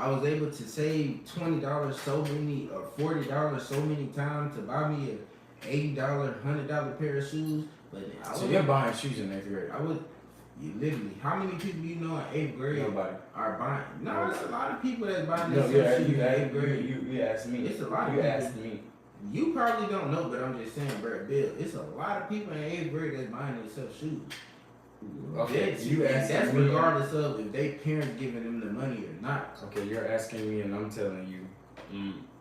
was able to save $20 so many or $40 so many times to buy me a $80, $100 pair of shoes. But so you're buying shoes in 8th grade. I would. You literally. How many people you know in 8th grade Nobody. are buying? No, it's a lot of people that's buying No, shoes in you 8th grade. You asked me. It's a lot of you people. asked me. You probably don't know, but I'm just saying, bro, Bill, it's a lot of people in 8th grade that's buying themselves shoes. Okay, that's regardless of if they parents giving them the money or not. Okay, you're asking me and I'm telling you,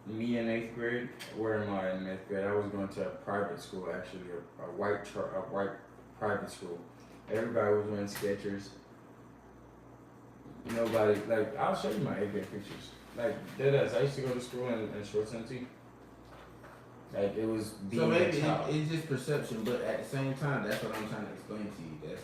me in 8th grade, where am I in 8th grade? I was going to a private school actually, a white private school. Everybody was wearing Skechers. Nobody, like, I'll show you my 8th grade pictures. Like, deadass, I used to go to school in shorts and tee. Like, it was being so maybe a child. it's just perception, but at the same time, that's what I'm trying to explain to you.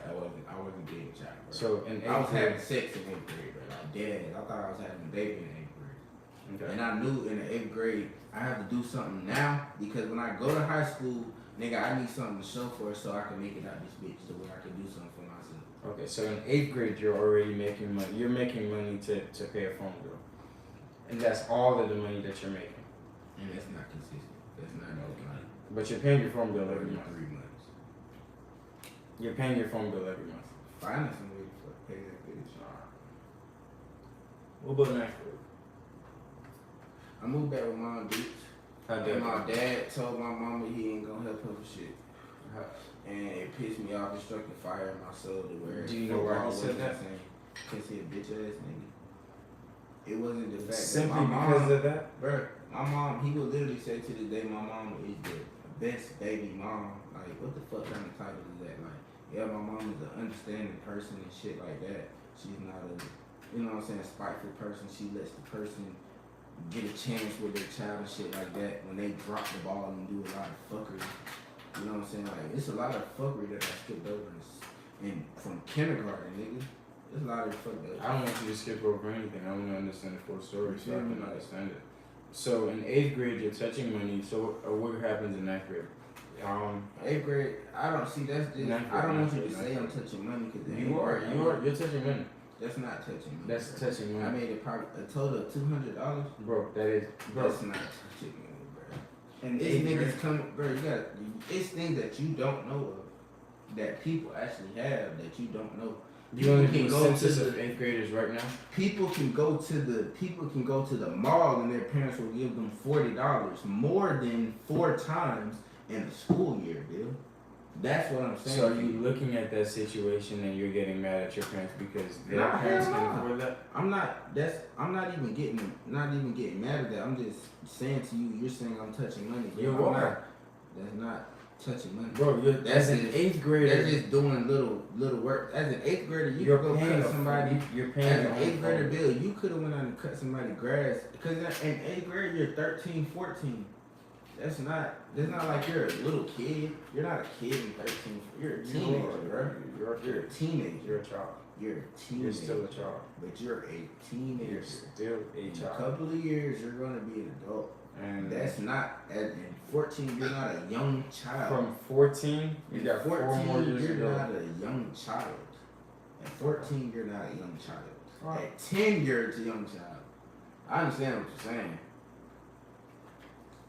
I wasn't being a child, bro. So in 8th grade, I was having sex in 8th grade, bro. Like, dead. I thought I was having a baby in 8th grade. Okay. And I knew in the 8th grade, I have to do something now because when I go to high school, nigga, I need something to show for it so I can make it out this bitch to where I can do something for myself. Okay, so in 8th grade, you're already making money. You're making money to pay a phone bill. And that's all of the money that you're making. And that's not consistent. That's not okay. But you're paying your phone bill every month. 3 months. You're paying your phone bill every month. Finding some way to pay that bitch. What about next grade? I moved back with mom, bitch. And my dad told my mama he ain't gonna help her with shit. And it pissed me off. It struck the fire in my soul to where. Do you know why he said that? Because he a bitch ass nigga. It wasn't the fact simply that my mom, because of that? Bro, my mom, he would literally say to this day, my mom is the best baby mom. Like, what the fuck kind of title is that? Like, yeah, my mom is an understanding person and shit like that. She's not a, you know what I'm saying, spiteful person. She lets the person get a chance with their child and shit like that when they drop the ball and do a lot of fuckery. You know what I'm saying? Like, it's a lot of fuckery that I skipped over in from kindergarten, nigga. There's a lot of fuck up. I don't want you to skip over anything. I want to understand the full story so I can understand it. So in 8th grade, you're touching money. So what happens in 9th grade? 8th grade, I don't see. That's just. I don't want you to say I'm touching money because you're touching money. That's not touching money. That's touching money. I made a total of $200. Bro, that is. Bro. That's not touching money, bro. And it's niggas coming, bro. It's things that you don't know of that people actually have that you don't know. You want to do a census of 8th graders right now? People can go to the mall and their parents will give them $40 more than 4 times in a school year, Bill. That's what I'm saying. So are you looking at that situation and you're getting mad at your parents because their parents can afford that? I'm not even getting mad at that. I'm just saying to you, you're saying I'm touching money. You're wrong. That's not. touching money. Bro, that's an eighth grader. That's just doing little work. As an eighth grader, you You're could go paying cut somebody. You're paying As an eighth grader bill, you could have went out and cut somebody's grass. Because in eighth grade, you're 13, 14. That's not like you're a little kid. You're not a kid in 13. You're a teenager, bro. You're a teenager. You're a child. You're a teenager. You're still a child. But you're a teenager. You're still a In child. a couple of years, you're going to be an adult. And That's not, in 14, you're not a young child. From 14, you got 14, 4 more years you're to go. not a young child. At 14, you're not a young child. Right. At 10, you're a young child. I understand what you're saying.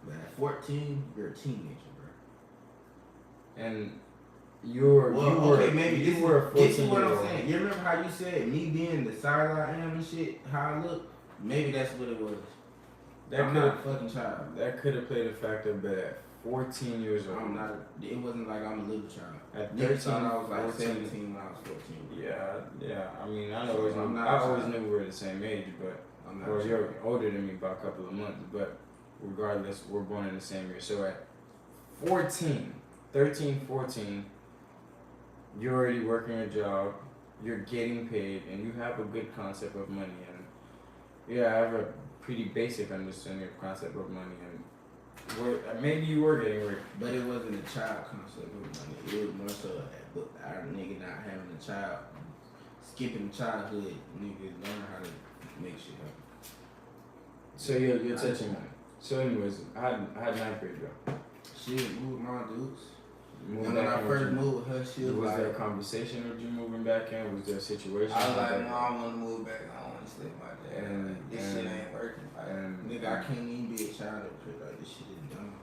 But at 14, you're a teenager, bro. And This is what I'm 14-year-old. saying. You remember how you said me being the size I am and shit, how I look? Maybe that's what it was. I'm not a fucking child. That could have played a factor, but at 14 years old. I'm not. It wasn't like I'm a little child. At Niggas 13, thought I was like 14. 17 when I was 14. Yeah. I mean, I So always I'm knew, not I a always child. knew we were the same age, but I'm not. well, you're older than me by a couple of months. But regardless, we're born in the same year. So at 14, 13, 14, you're already working a job, you're getting paid, and you have a good concept of money. And yeah, I have a pretty basic understanding of concept of money. And maybe you were getting rich. But it wasn't a child concept of money. It was more so our nigga not having a child, skipping childhood. Niggas learn how to make shit happen. So you're touching money. So anyways, I had 9th grade job. Shit, moved my dudes. Moved And when back I in first with you. moved with her, she was Was like, there a conversation with you moving back in? Was there a situation? I was like, that- no, I want to move back. I don't want to stay with my dad. This shit ain't working. Like, nigga, I can't even be a child up here. Like, this shit is dumb.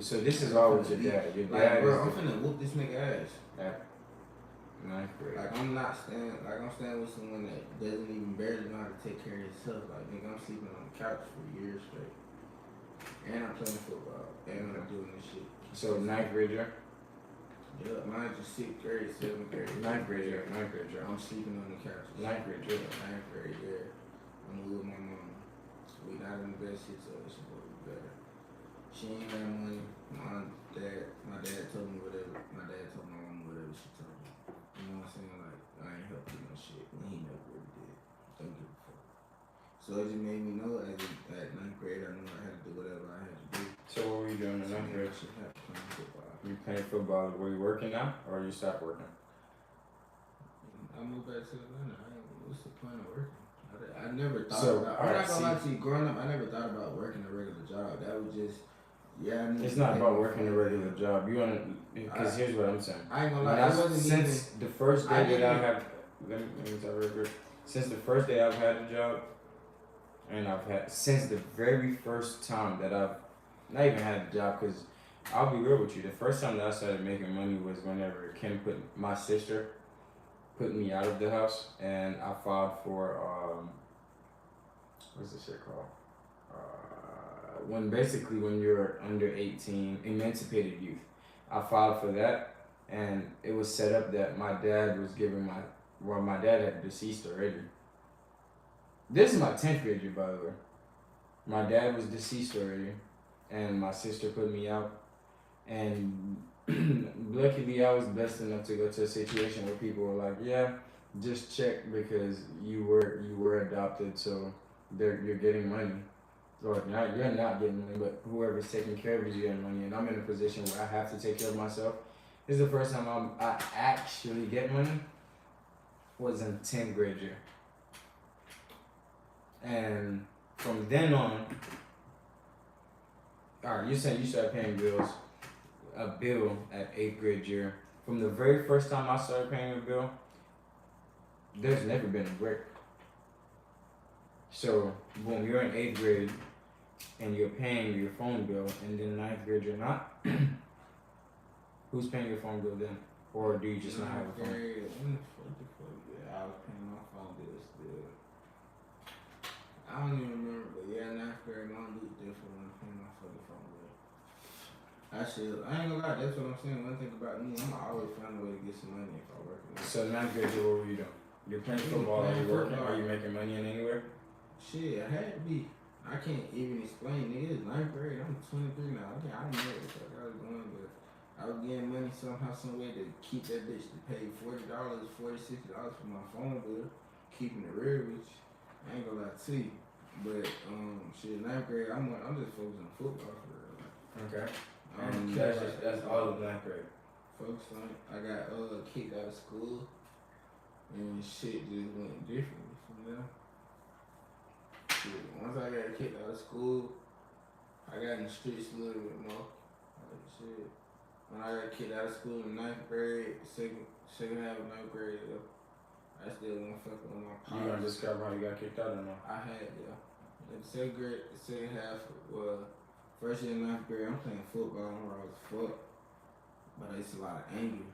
So this is all with your dad. Your Like, dad bro, is I'm finna whoop this nigga ass. at 9th grade. Like, I'm staying with someone that doesn't even barely know how to take care of himself. Like, nigga, I'm sleeping on the couch for years straight. And I'm playing football. And I'm doing this shit. So 9th grade year? Yeah, mine's just 6th grade, 7th grade. 9th grade year. 9th grade year. I'm sleeping on the couch. 9th grade year. 9th grade, yeah. I'm with my mom. We not in the best situation, but we better. She ain't got money. My dad told me whatever. My dad told my mom whatever she told me. You know what I'm saying? Like, I ain't helped you no shit. And he never really did. Don't give a fuck. So it just made me know at 9th grade, I knew I had to do whatever I had to do. So what were you doing in 9th grade? Shit happened playing football. You playing football? Were you working now, or you stopped working? I moved back to Atlanta. What's the point of working? I never thought So, about. I'm alright, not gonna lie to you. Growing up, I never thought about working a regular job. That was just, I knew It's not that about was working a fun. regular job. You wanna, because here's what I'm saying. I ain't gonna When lie. It wasn't since the first I day that I didn't- have, let me tell you real quick. Since the first day I've had a job, and since the very first time that I've not even had a job, because I'll be real with you, the first time that I started making money was whenever my sister put me out of the house, and I filed for what's this shit called? When you're under 18, emancipated youth. I filed for that, and it was set up that my dad was giving my dad had deceased already. This is my 10th grade year, by the way. My dad was deceased already, and my sister put me out. And luckily, I was blessed enough to go to a situation where people were like, "Yeah, just check because you were adopted, so you're getting money." Or you're not getting money, but whoever's taking care of you is getting money. And I'm in a position where I have to take care of myself. This is the first time I actually get money. Was in 10th grade year. And from then on, alright, you said you started paying a bill at 8th grade year. From the very first time I started paying a bill, there's never been a break. So, boom, you're in 8th grade and you're paying your phone bill, and then 9th grade you're not. Who's paying your phone bill then? Or do you just not have a phone? I was paying my phone bill still. I don't even remember, but yeah, 9th grade, my mom looked different when I paid my fucking phone bill. I ain't gonna lie, that's what I'm saying. One thing about me, I'm always find a way to get some money if I work. So 9th grade, what were you doing? You're playing football, are you working? Are you making money in anywhere? Shit, I had to be. I can't even explain, nigga. It's 9th grade. I'm 23 now. I don't know what the fuck I was doing, but I was getting money somehow, some way to keep that bitch to pay $40, $60 for my phone bill, keeping it real with you. I ain't gonna lie to you. But shit, ninth grade, I'm just focusing on football for real. Okay. That's all of ninth grade. Focus on it. I got kicked out of school, and shit just went differently from there. Shit, once I got kicked out of school, I got in the streets a little bit more. Like shit. When I got kicked out of school in ninth grade, second half of ninth grade, I still won't fuck with my pops. You gonna describe how you got kicked out or no? I had, yeah. In the second grade, the second half, first year in ninth grade, I'm playing football, I'm raw as fuck. But it's a lot of anger,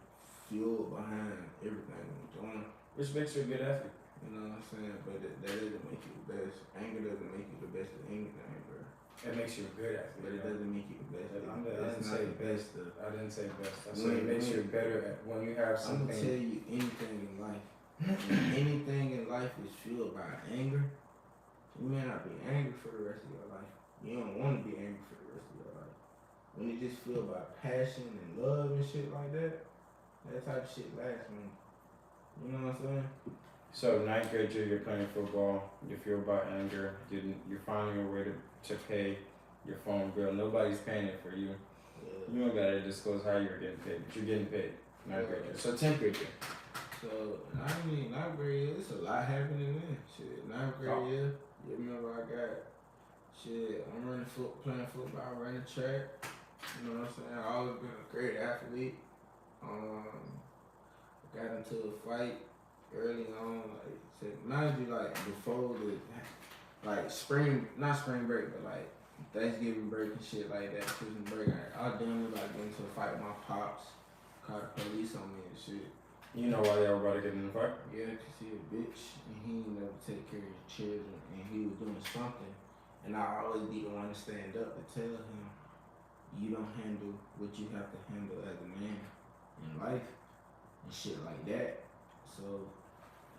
fuel behind everything I'm doing. Which makes you a good athlete. You know what I'm saying? But that doesn't make you the best. Anger doesn't make you the best at anything, bro. It makes you a good athlete. But it doesn't make you the best. I didn't say best. I didn't say best. I said When- it makes you better at when you have I'm gonna something. tell you anything in life. When anything in life is fueled by anger, you may not be angry for the rest of your life. You don't want to be angry for the rest of your life. When it just fueled by passion and love and shit like that, that type of shit lasts, man. You know what I'm saying? So ninth grade year, you're playing football. You feel about anger. You're finding a way to pay your phone bill. Nobody's paying it for you. Yeah. You don't gotta disclose how you're getting paid, but you're getting paid. Ninth grade year. So 10th grade year. So, I mean, ninth grade year, it's a lot happening then. Shit, ninth grade year, you remember I got, shit, I'm playing football, running track. You know what I'm saying? I always been a great athlete. Got into a fight early on, like, mind you, like, before the, like, not spring break, but, like, Thanksgiving break and shit like that, Christmas break. I damn near, like, get into a fight with my pops, called the police on me and shit. You know why they were about to get in the fight? Yeah, 'cause he a bitch, and he ain't never take care of his children, and he was doing something, and I always be the one to stand up to tell him, you don't handle what you have to handle as a man in life, and shit like that. So,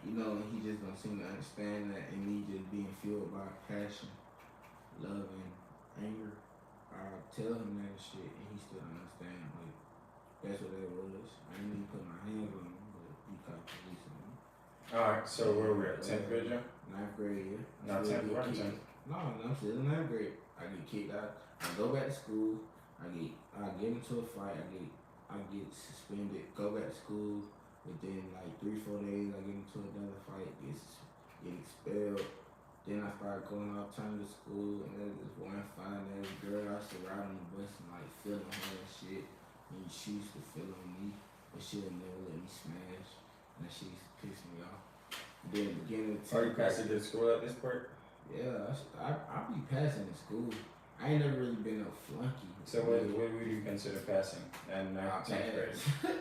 you know, he just don't seem to understand that, and me just being fueled by passion, love, and anger. I tell him that shit, and he still don't understand. Like, that's what that was. I didn't even put my hands on him. Alright, so where we're at? 10th grade, yeah? Ninth grade, yeah. Not 10th grade, 10th. No, I'm still in ninth grade. I get kicked out. I go back to school. I get into a fight. I get suspended. Go back to school. Within like 3-4 days, I get into another fight. Get expelled. Then I started going alternative school, and then this one fine ass girl I used to ride on the bus and like feeling her and shit. And she used to feel on me, but she would never let me smash. And that shit used to piss me off. Then beginning to Are you passing to school at this point? Yeah, I be passing in school. I ain't never really been no flunky. So what would you consider passing? And I 10th grade.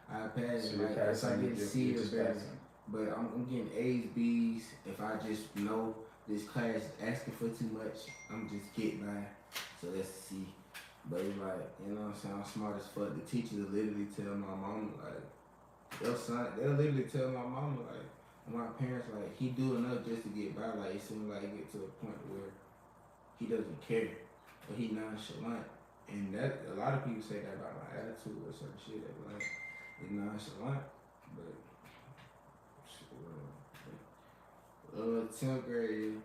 I pass So it you're like passing, if I get C you're or just better. passing. But I'm getting A's, B's. If I just know this class is asking for too much, I'm just getting by. So that's a C. But it's like, you know what I'm saying, I'm smart as fuck. The teachers will literally tell my mama, like, they'll literally tell my mama, like, my parents, like, he do enough just to get by. Like, it seems like it get to a point where he doesn't care, but he nonchalant. And that, a lot of people say that about my attitude or some shit. That like, it's nonchalant, but 10th grade,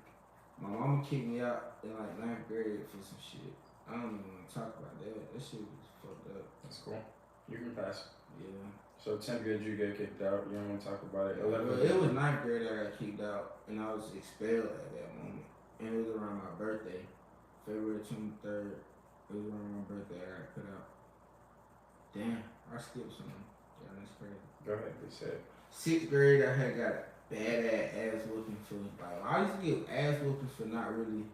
my mama kicked me out in like 9th grade for some shit. I don't even want to talk about that. That shit was fucked up. That's cool. You can pass. Yeah. So 10th grade you get kicked out. You don't want to talk about it. Well, it was 9th grade that I got kicked out, and I was expelled at that moment. And it was around my birthday, February 23rd. It was around my birthday I got put out. Damn, I skipped something. Yeah, that's crazy. Go ahead, they said. 6th grade, I had got bad ass whooping for, like, I used to get ass whooping for not really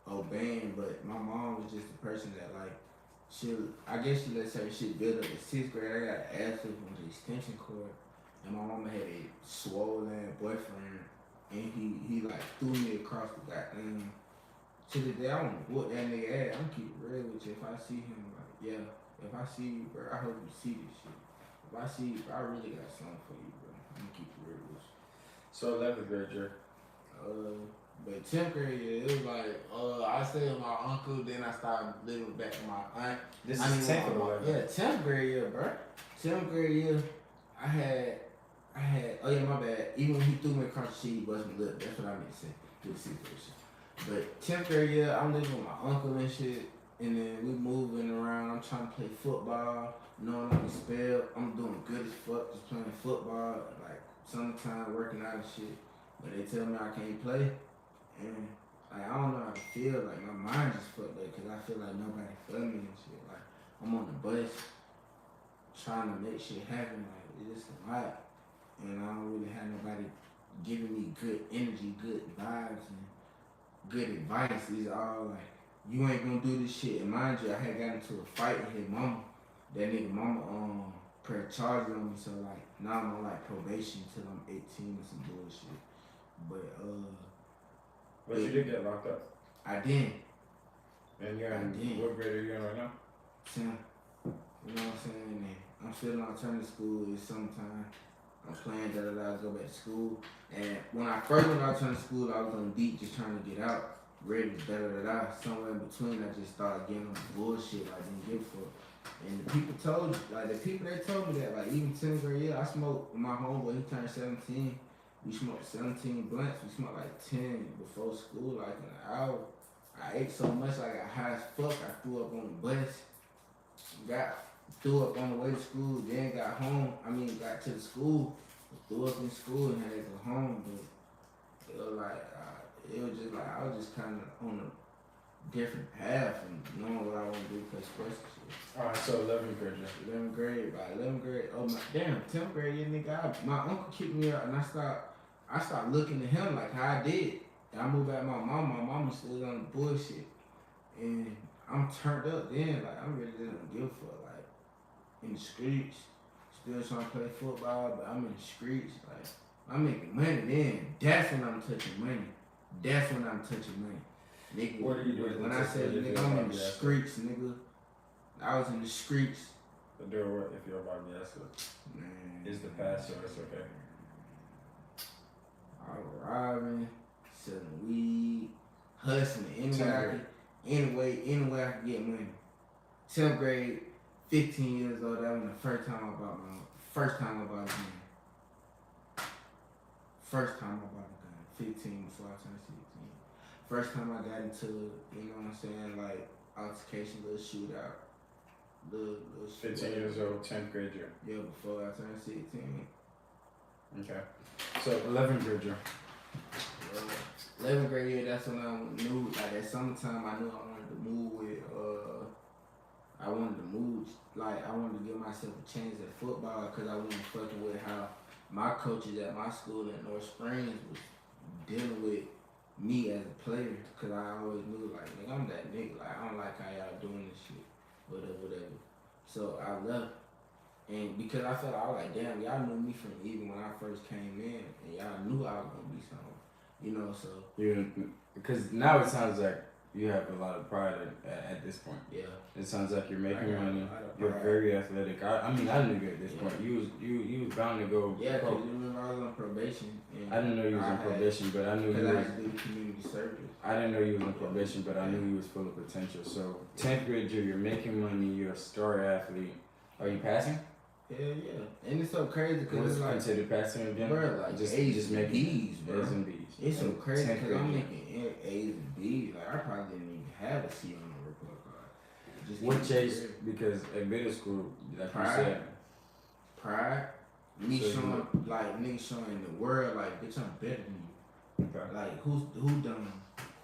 obeying, but my mom was just the person that, like, I guess she let certain shit build up. In 6th grade, I got ass whooping on the extension cord, and my mama had a swollen boyfriend, and he like threw me across the goddamn. To the day, I want to whoop that nigga ass. I'm gonna keep it real with you. If I see him, like, yeah, if I see you, bro, I hope you see this shit. If I see you, bro, I really got something for you, bro. I'm gonna keep it real with you. So 11th grade, Jerry. But 10th grade year, it was like, I stayed with my uncle, then I started living back with my aunt. This is 10th or 11th? Yeah, 10th grade year, bro. 10th grade year, I had, oh yeah, my bad. Even when he threw me across the sheet, he busted my lip. That's what I meant to say. Good to see situation. But 10th grade year, I'm living with my uncle and shit. And then we moving around. I'm trying to play football, knowing I can spell. I'm doing good as fuck, just playing football, like summertime, working out and shit. But they tell me I can't play. And like, I don't know how to feel. Like, my mind just fucked up because I feel like nobody feel me and shit. Like, I'm on the bus trying to make shit happen. Like, it's just a lot. And I don't really have nobody giving me good energy, good vibes, and good advice. These are all like, you ain't gonna do this shit. And mind you, I had got into a fight with his mama. That nigga mama pressed charges on me. So like, now I'm on like probation till I'm 18 or some bullshit. But you did get locked up. I did. And you're in, what grade are you in right now? 10. You know what I'm saying? And I'm still in alternative school. It's summertime. I'm playing I go back to school. And when I first went to alternative school, I was on deep just trying to get out. Ready to somewhere in between, I just started getting on bullshit. I didn't give a fuck. And the people told me that, like, even 10th grade year, I smoked with my homeboy, he turned 17. We smoked 17 blunts. We smoked like 10 before school, like in an hour. I ate so much, I got high as fuck. I threw up on the bus. Threw up on the way to school, then got to the school. Threw up in school and had to go home. But it was like, I was just kind of on a different path and knowing what I want to do, play sports and shit. Alright, so 11th grade. 11th grade, by 11th grade, oh my, damn, 10th grade, yeah, nigga, my uncle kicked me out and I started looking at him like how I did. And I moved out with my mama still on the bullshit. And I'm turned up then, like, I'm really didn't give a fuck, like, in the streets, still trying to play football, but I'm in the streets, like, I'm making money then. That's when I'm touching money. Nigga, what are you doing? When I say nigga, I'm in the streets, nigga. I was in the streets. But do what if you're about to ask it? Man. Is the past, so it's okay. I was robbing, selling weed, hustling, any way I could get money. 10th grade, 15 years old, that was the first time I bought a gun. First time I bought a gun. 15 before I turned 16. First time I got into, you know what I'm saying, like, altercation, little shootout. Little 15 years old, 10th grade year. Yeah, before I turned 16. Okay. So 11th grade year. 11th grade year, that's when I knew, like, at summertime, I knew I wanted to move with, I wanted to give myself a chance at football because I wasn't fucking with how my coaches at my school in North Springs was dealing with me as a player, because I always knew, like, nigga, I'm that nigga. Like, I don't like how y'all doing this shit, whatever. So I left. And because I felt, I was like, damn, y'all knew me from even when I first came in, and y'all knew I was going to be something, you know, so. Because now it sounds like you have a lot of pride at this point. Yeah. It sounds like you're making money. You're very athletic. I mean, I knew you at this point. You was bound to go. Yeah, because you remember I was on probation. And I didn't know you was on probation, but I knew you was. I had to do the community service. I didn't know you was on probation, but I knew you was full of potential. So 10th grade year, you're making money. You're a star athlete. Are you passing? Hell yeah. And it's so crazy because it's like considered passing again. Bro, like just A's make B's, bro. A's and B's. It's so crazy because I'm making A's and B's. Like, I probably didn't even have a C on the report card. Just what chase? Because at middle school, like you said, pride. Me so showing like niggas showing the world like, bitch, I'm better than you. Okay. Like who done?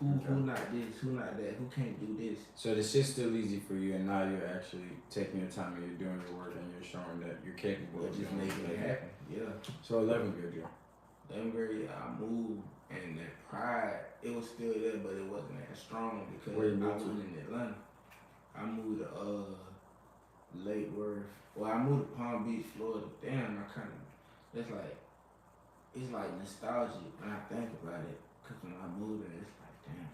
Who not this? Who not that? Who can't do this? So the shit's still easy for you, and now you're actually taking your time and you're doing your work and you're showing that you're capable of just making it happen. Yeah. So 11th grade year. 11th grade, I moved, and that pride, it was still there, but it wasn't as strong because I was in Atlanta. I moved to Lake Worth. Well, I moved to Palm Beach, Florida. Damn, it's like nostalgic when I think about it. Cause when I moved there, it's like, damn,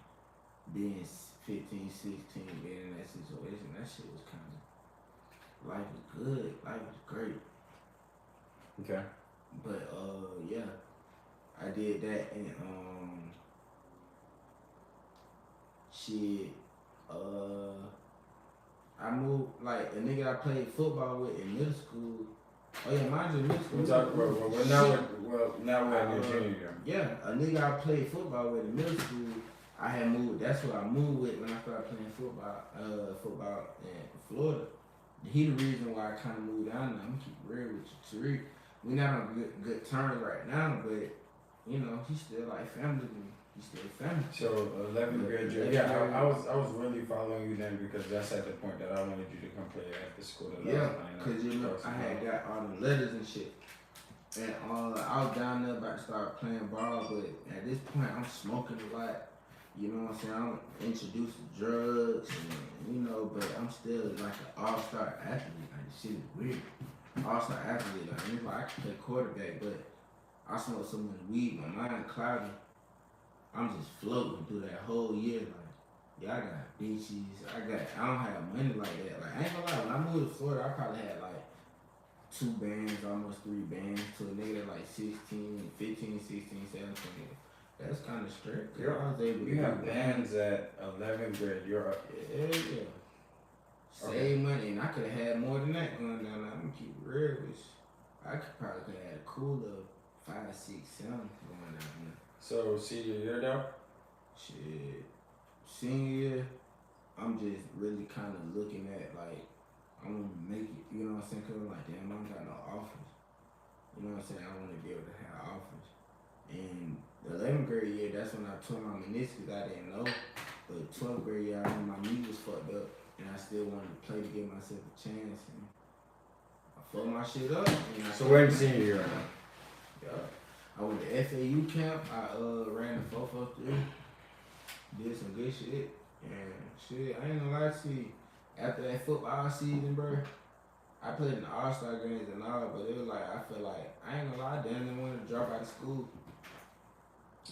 being 15, 16, being in that situation, that shit was kind of, life was good, life was great. Okay. But yeah, I did that, and Shit. I moved like a nigga I played football with in middle school. Oh yeah, mind you, middle school. We're talking about, now we're in your junior year. Yeah, a nigga I played football with in middle school. I had moved. That's what I moved with when I started playing football. Football in Florida. He the reason why I kind of moved down there. I'm gonna keep it real with you, Tariq. We not on good terms right now, but you know he's still like family to me. He's still family. So 11th grade, yeah, I was really following you then because that's at the point that I wanted you to come play at the school that I was playing at. Cause you know I had got all the letters and shit, and I was down there about to start playing ball, but at this point I'm smoking a lot. You know what I'm saying? I'm introduced to drugs, and, you know, but I'm still like an all-star athlete. Like, this shit is weird. All-star athlete. Like, it's like I can play quarterback, but I smoke so much weed, my mind cloudy. I'm just floating through that whole year. Like, yeah, I got bitches. I don't have money like that. Like, I ain't gonna lie, when I moved to Florida, I probably had like 2 bands, almost 3 bands, to a nigga like 15, 16, 17. That's kind of strict. I was able to you have bands at 11th grade. You're up. Yeah. Save money, and I could have had more than that going down there. I'm gonna keep it real with you. I could probably had a cooler 5, 6, 7 going down there. So senior year though? Shit. Senior year, I'm just really kind of looking at like I'm gonna make it. You know what I'm saying? Cause I'm like, damn, I don't got no offers. You know what I'm saying? I want to be able to have offers. And the 11th grade year, that's when I tore my meniscus. I didn't know. But 12th grade year, I knew my knee was fucked up. And I still wanted to play to give myself a chance. And I fucked my shit up. So we're in senior year right now? Yeah. I went to FAU camp. I ran the 443. Did some good shit. And shit, I ain't gonna lie to you. After that football season, bro, I played in the All-Star games and all, but it was like, I feel like, I ain't gonna lie, I damn near wanted to drop out of school.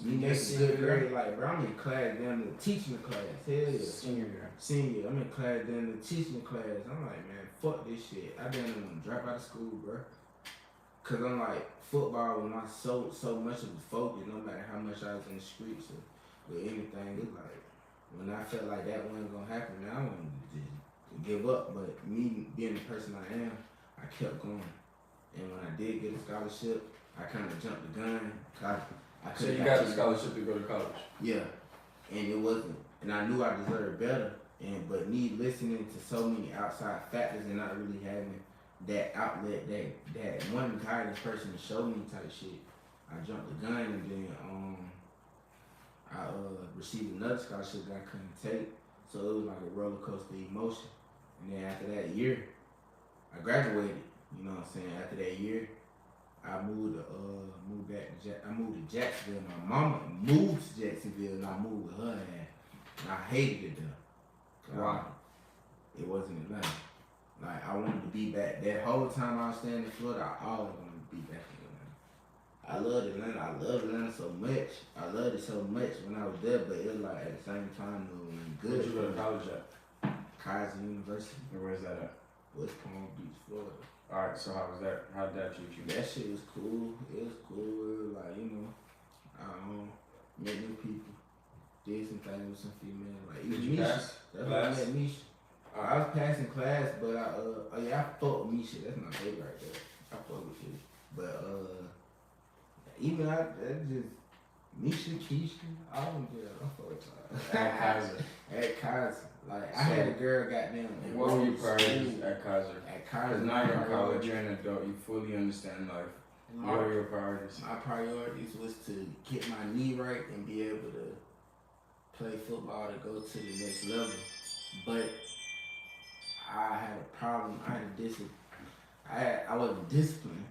You get a good grade, like, bro, I'm in class, damn near teaching class. Hell yeah. Senior year. Senior, I'm in class, damn near teaching class. I'm like, man, fuck this shit. I damn near want to drop out of school, bro. Cause I'm like, football was my so much of a focus, no matter how much I was in the streets or with anything. It's like, when I felt like that wasn't gonna happen, man, I wanted to just give up. But me being the person I am, I kept going. And when I did get a scholarship, I kind of jumped the gun. So you got a scholarship to go to college? Yeah. And it wasn't, and I knew I deserved better. But me listening to so many outside factors and not really having that outlet, that one guidance person to show me type shit, I jumped the gun, and then I received another scholarship that I couldn't take. So it was like a roller coaster emotion. And then after that year, I graduated. You know what I'm saying? After that year, I moved to Jacksonville. My mama moved to Jacksonville, and I moved with her ass. And I hated it there. Why? It wasn't enough. Like, I wanted to be back. That whole time I was staying in Florida, I always wanted to be back in Atlanta. I loved Atlanta. I loved Atlanta so much. I loved it so much when I was there, but it was like at the same time, it wasn't good. Where'd you go to college at? Kaiser University. And where's that at? West Palm Beach, Florida. Alright, so how was that? How did that treat you? That shit was cool. It was cool. It was like, you know, met new people. Did some things with some females. Like, did you pass? That's why I met Misha. I was passing class, but I fuck with Misha. That's my baby right there. I fuck with you. But even that just Misha, Keisha, all them girls, I fuck with her. At Kaiser. At Kaiser. Like, I had a girl goddamn. What were your priorities at Kaiser? At Kaiser. Because now you're in college, you're an adult, you fully understand life. What are your priorities? My priorities was to get my knee right and be able to play football to go to the next level. But I had a problem. I wasn't disciplined.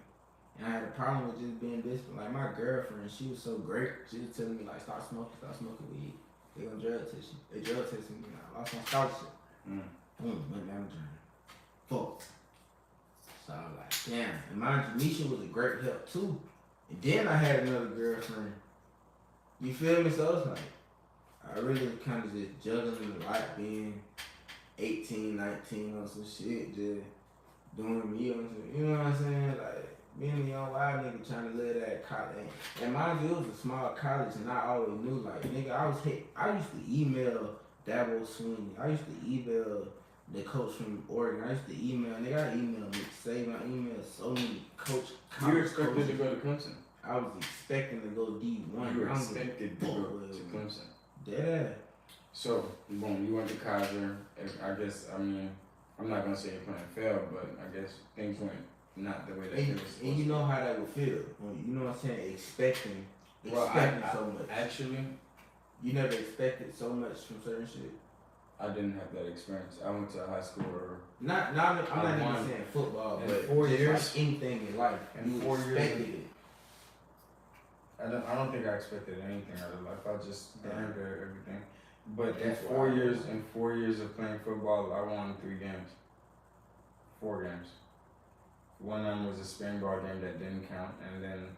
And I had a problem with just being disciplined. Like, my girlfriend, she was so great. She was telling me, like, stop smoking weed. They gonna drug test you. They drug tested me. I lost my scholarship. Boom, went down the drain. Fuck. So I was like, damn. And mind you, Misha was a great help too. And then I had another girlfriend. You feel me? So it's like, I really kind of just juggling a lot, being 18, 19 on some shit, just doing me on some, you know what I'm saying? Like, being a young wild nigga trying to live that college. And mind you, it was a small college, and I always knew, like, nigga, I used to email Dabo Sweeney. I used to email the coach from Oregon. I used to email, and they got email me, save my email. So many You were expected to go to Clemson. I was expecting to go D1. You were expected to go to Clemson. Yeah. So, boom, you went to Kaiser. I guess, I mean, I'm not gonna say your plan failed, but I guess things went not the way that they were supposed to. And you know how that would feel. You know what I'm saying? Expecting so much. Actually, you never expected so much from certain shit. I didn't have that experience. I went to a high school where I'm not even saying football, but 4 years, like anything in life. In 4 years, it. I don't think I expected anything out of life. I just damn good everything. But in 4 years of playing football, I won 3 games. 4 games. One of them was a spring ball game that didn't count, and then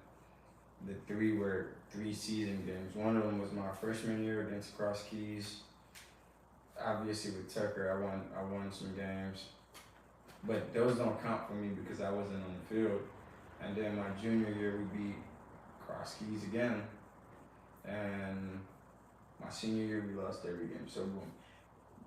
the 3 were 3 season games. One of them was my freshman year against Cross Keys. Obviously with Tucker, I won some games, but those don't count for me because I wasn't on the field. And then my junior year, we beat Cross Keys again, and my senior year, we lost every game. So boom,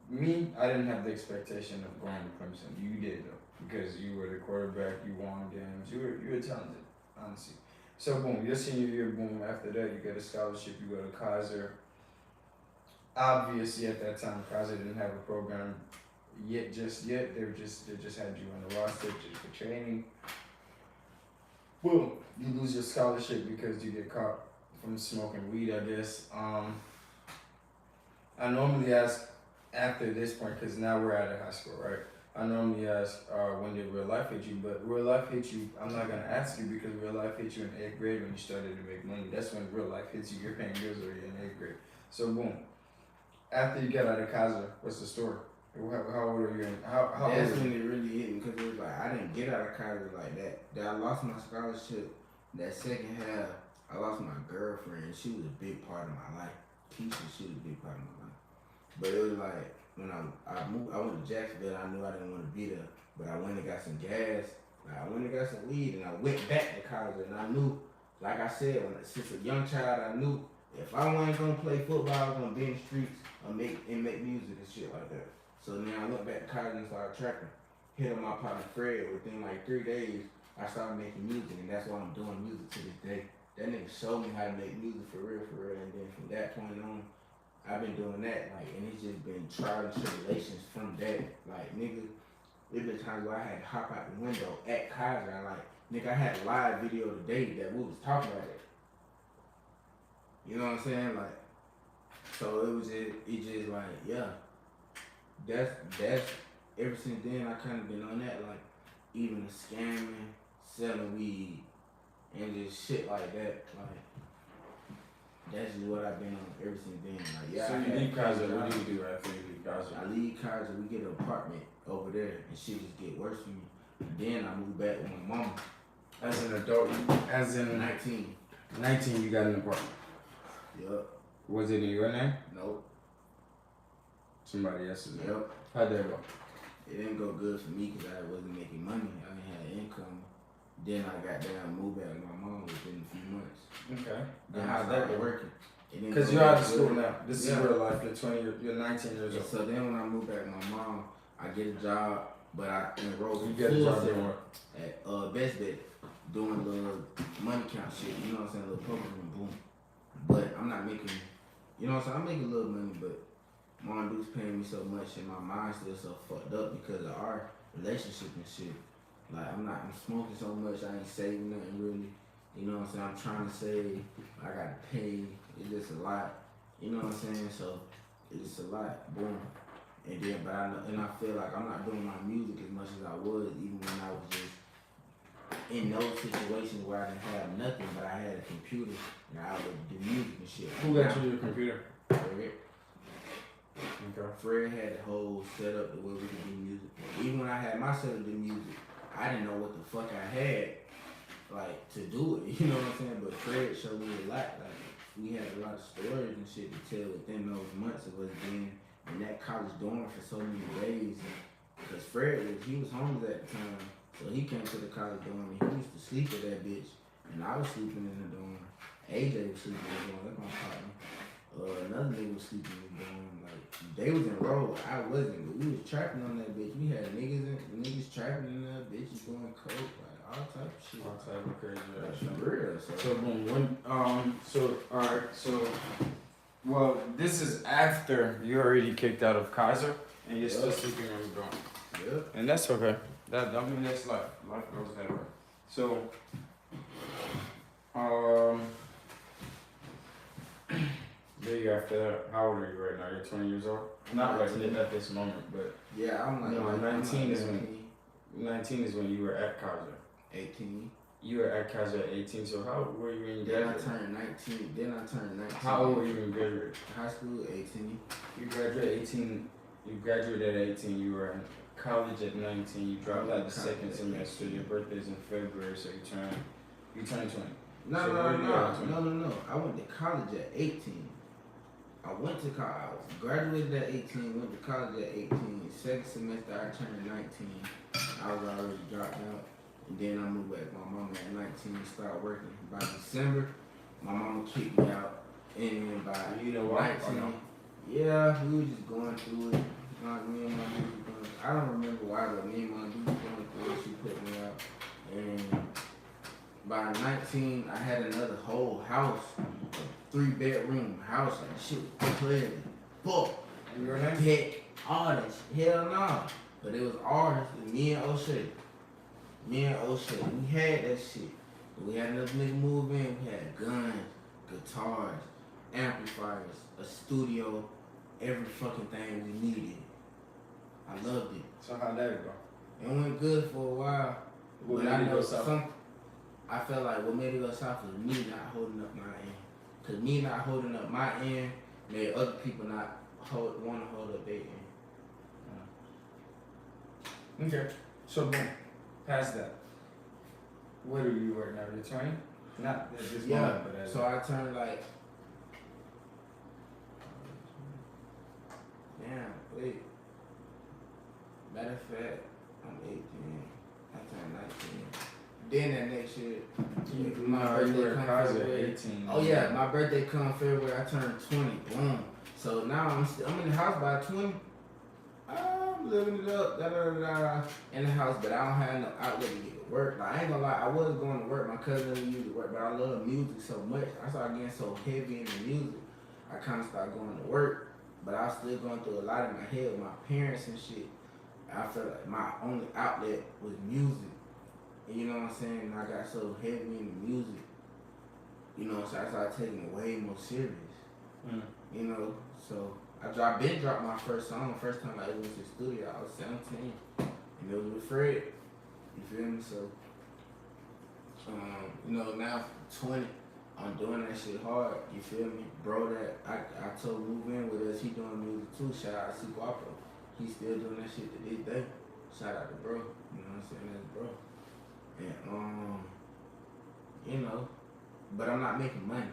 me, I didn't have the expectation of going to Clemson. You did though, because you were the quarterback, you won games, you were talented, honestly. So boom, your senior year, boom. After that, you get a scholarship, you go to Kaiser. Obviously, at that time, Kaiser didn't have a program yet. They just had you on the roster just for training. Boom, you lose your scholarship because you get caught from smoking weed, I guess. I normally ask after this point, because now we're out of high school, right? I normally ask, when did real life hit you? But real life hit you, I'm not going to ask you because real life hit you in 8th grade when you started to make money. That's when real life hits you. You're paying bills already in 8th grade. So boom. After you get out of Kaiser, what's the story? How old are you? That's when it really hit me, because it was like I didn't get out of Kaiser like that. That I lost my scholarship. That second half, I lost my girlfriend. She was a big part of my life. Keisha, she was a big part of my life. But it was like when I moved, I went to Jacksonville. I knew I didn't want to be there, but I went and got some gas. I went and got some weed, and I went back to Kaiser. And I knew, like I said, since a young child, I knew if I wasn't gonna play football, I was gonna be in the streets and make music and shit like that. So then I went back to college and started trapping. Hit up my partner Fred. Within like 3 days, I started making music, and that's why I'm doing music to this day. That nigga showed me how to make music for real. And then from that point on, I've been doing that, like, and it's just been trial and tribulations from that. Like, nigga, there been times where I had to hop out the window at Kaiser. I had a live video today that we was talking about it. You know what I'm saying? Like, so it just like, yeah. That's ever since then I kind of been on that, like, even the scamming, selling weed, and just shit like that. Like, that's just what I've been on ever since then. Like, yeah. So you leave Kaiser, what do you do after you leave Kaiser? I leave Kaiser, we get an apartment over there, and shit just get worse for me. And then I move back with my mama. As an adult, as in 19. 19, you got an apartment. Yup. Was it in your name? Nope. Somebody else's name? Yep. How'd that go? It didn't go good for me because I wasn't making money. I didn't have income. Then I got down and moved back with my mom within a few months. Okay. Then how'd that go? Working. Because you're out of school now. This is real life. You're 19 years old. So then when I moved back with my mom, I get a job, but I enrolled You get a job doing what? At Best Bet, doing little money count shit. You know what I'm saying? Little program, boom. But I'm not making, you know what I'm saying? I'm making a little money, but mom dude's paying me so much, and my mind's still so fucked up because of our relationship and shit. Like, I'm smoking so much, I ain't saving nothing really. You know what I'm saying? I'm trying to save, I gotta pay, it's just a lot. You know what I'm saying? So, it's a lot, boom. And then, but I feel like I'm not doing my music as much as I was, even when I was just in those situations where I didn't have nothing, but I had a computer, and I would do music and shit. Who got you your computer? Fred. Okay. Fred had the whole setup the way we could do music. Even when I had my setup to music, I didn't know what the fuck I had, like, to do it. You know what I'm saying? But Fred showed me a lot. Like, we had a lot of stories and shit to tell within those months of us being in that college dorm for so many days. Because Fred was homeless at the time, so he came to the college dorm and he used to sleep with that bitch, and I was sleeping in the dorm. AJ was sleeping in the dorm. That's my partner. Another nigga was sleeping in the dorm. Like they was enrolled, I wasn't, but we was trapping on that bitch. We had niggas trapping in that bitch, doing coke, like all type of shit. All type of crazy That's shit. for real. So boom, alright, well, this is after you already kicked out of Kaiser and you're still sleeping on the dorm. Yep. And that's okay. That I mean that's life. Life goes that way. So big after that, how old are you right now? You're 20 years old? Not right at this moment, but yeah, I'm like, no, 19 I'm is when 19 is when you were at Kaiser. 18. You were at Kaiser at 18, so how old were you when you Then I graduated? turned 19. Then I turned 19. How old were you when you graduated? High school, 18. You graduated 18. You graduated at 18. You were in college at 19. You dropped out the second semester. Your birthday's in February, so you turned 20. No. I went to college at 18. I went to college. I graduated at 18. Went to college at 18. Second semester, I turned 19. I was already dropped out. And then I moved back. My mama at 19 started working. By December, my mama kicked me out. And then by You know why? 19, yeah, we were just going through it. Like me and my dude was going. I don't remember why, but me and my dude was going through it. She put me out. And by 19, I had another whole house, a 3-bedroom house. Like shit was clearly fuck. And your name? Pet, all that shit. Hell no. But it was ours, me and O'Shea. We had that shit. But we had another nigga move in. We had guns, guitars, amplifiers, a studio, every fucking thing we needed. I loved it. So how'd that go? It went good for a while. What but made I it know go south? I felt like what made it go south was me not holding up my end. Cause me not holding up my end made other people not want to hold up their end. Okay. So boom. Past that. What are you right now? You're 20? Not at this moment, but as So I turned like, damn, wait. Matter of fact, I'm 18. I turned 19. Then that next year, my birthday come February. 18. Oh yeah, my birthday come February. I turned 20. Boom. So now I'm in the house by 20. I'm living it up, in the house, but I don't have no outlet to get to work. Like, I ain't gonna lie, I was going to work. My cousin used to work, but I love music so much. I started getting so heavy into music. I kind of started going to work, but I was still going through a lot in my head with my parents and shit. I felt like my only outlet was music. And you know what I'm saying? And I got so heavy into music, you know, so I started taking it way more serious. You know, so been dropped my first song. The first time I ever went to the studio, I was 17, and it was with Fred. You feel me? So, you know, now 20, I'm doing that shit hard. You feel me, bro? That I told move in with us. He doing music too. Shout out to Guapo. He's still doing that shit to this day. Shout out to bro. You know what I'm saying? That's bro. And you know, but I'm not making money,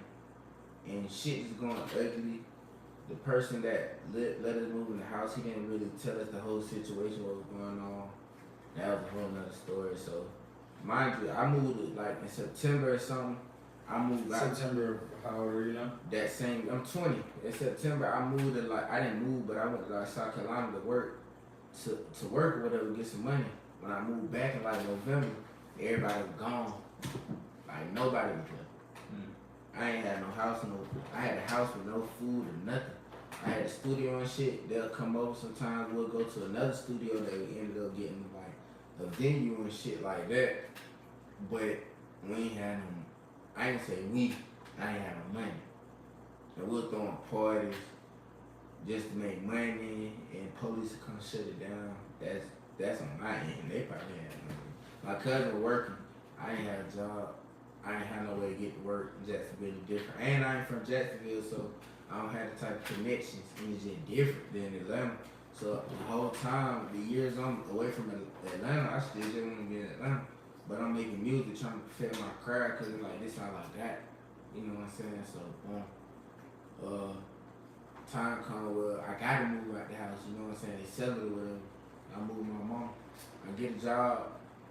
and shit is going ugly. The person that let us move in the house, he didn't really tell us the whole situation, what was going on. That was a whole nother story. So, mind you, I moved like in September or something. I moved like September, how old are you now? that same. I'm 20. In September, I moved to like I didn't move, but I went to like South Carolina to work, to work or whatever, get some money. When I moved back in like November, everybody was gone. Like nobody was there. I ain't had no house, I had a house with no food or nothing. I had a studio and shit. They'll come over sometimes. We'll go to another studio that we ended up getting like a venue and shit like that. But we ain't had no, I ain't say we, I ain't had no money. And we were throwing parties just to make money and police would come shut it down. That's on my end. They probably had money. My cousin was working. I ain't had a job. I ain't had no way to get to work. Jacksonville is different. And I ain't from Jacksonville, so I don't have the type of connections. It's just different than Atlanta. So the whole time, the years I'm away from Atlanta, I still just want to be in Atlanta. But I'm making music, trying to fit my crowd, because it's like, this all I got. You know what I'm saying? So, time come where I got to move out the house. You know what I'm saying? They sell it or whatever. I move my mom. I get a job.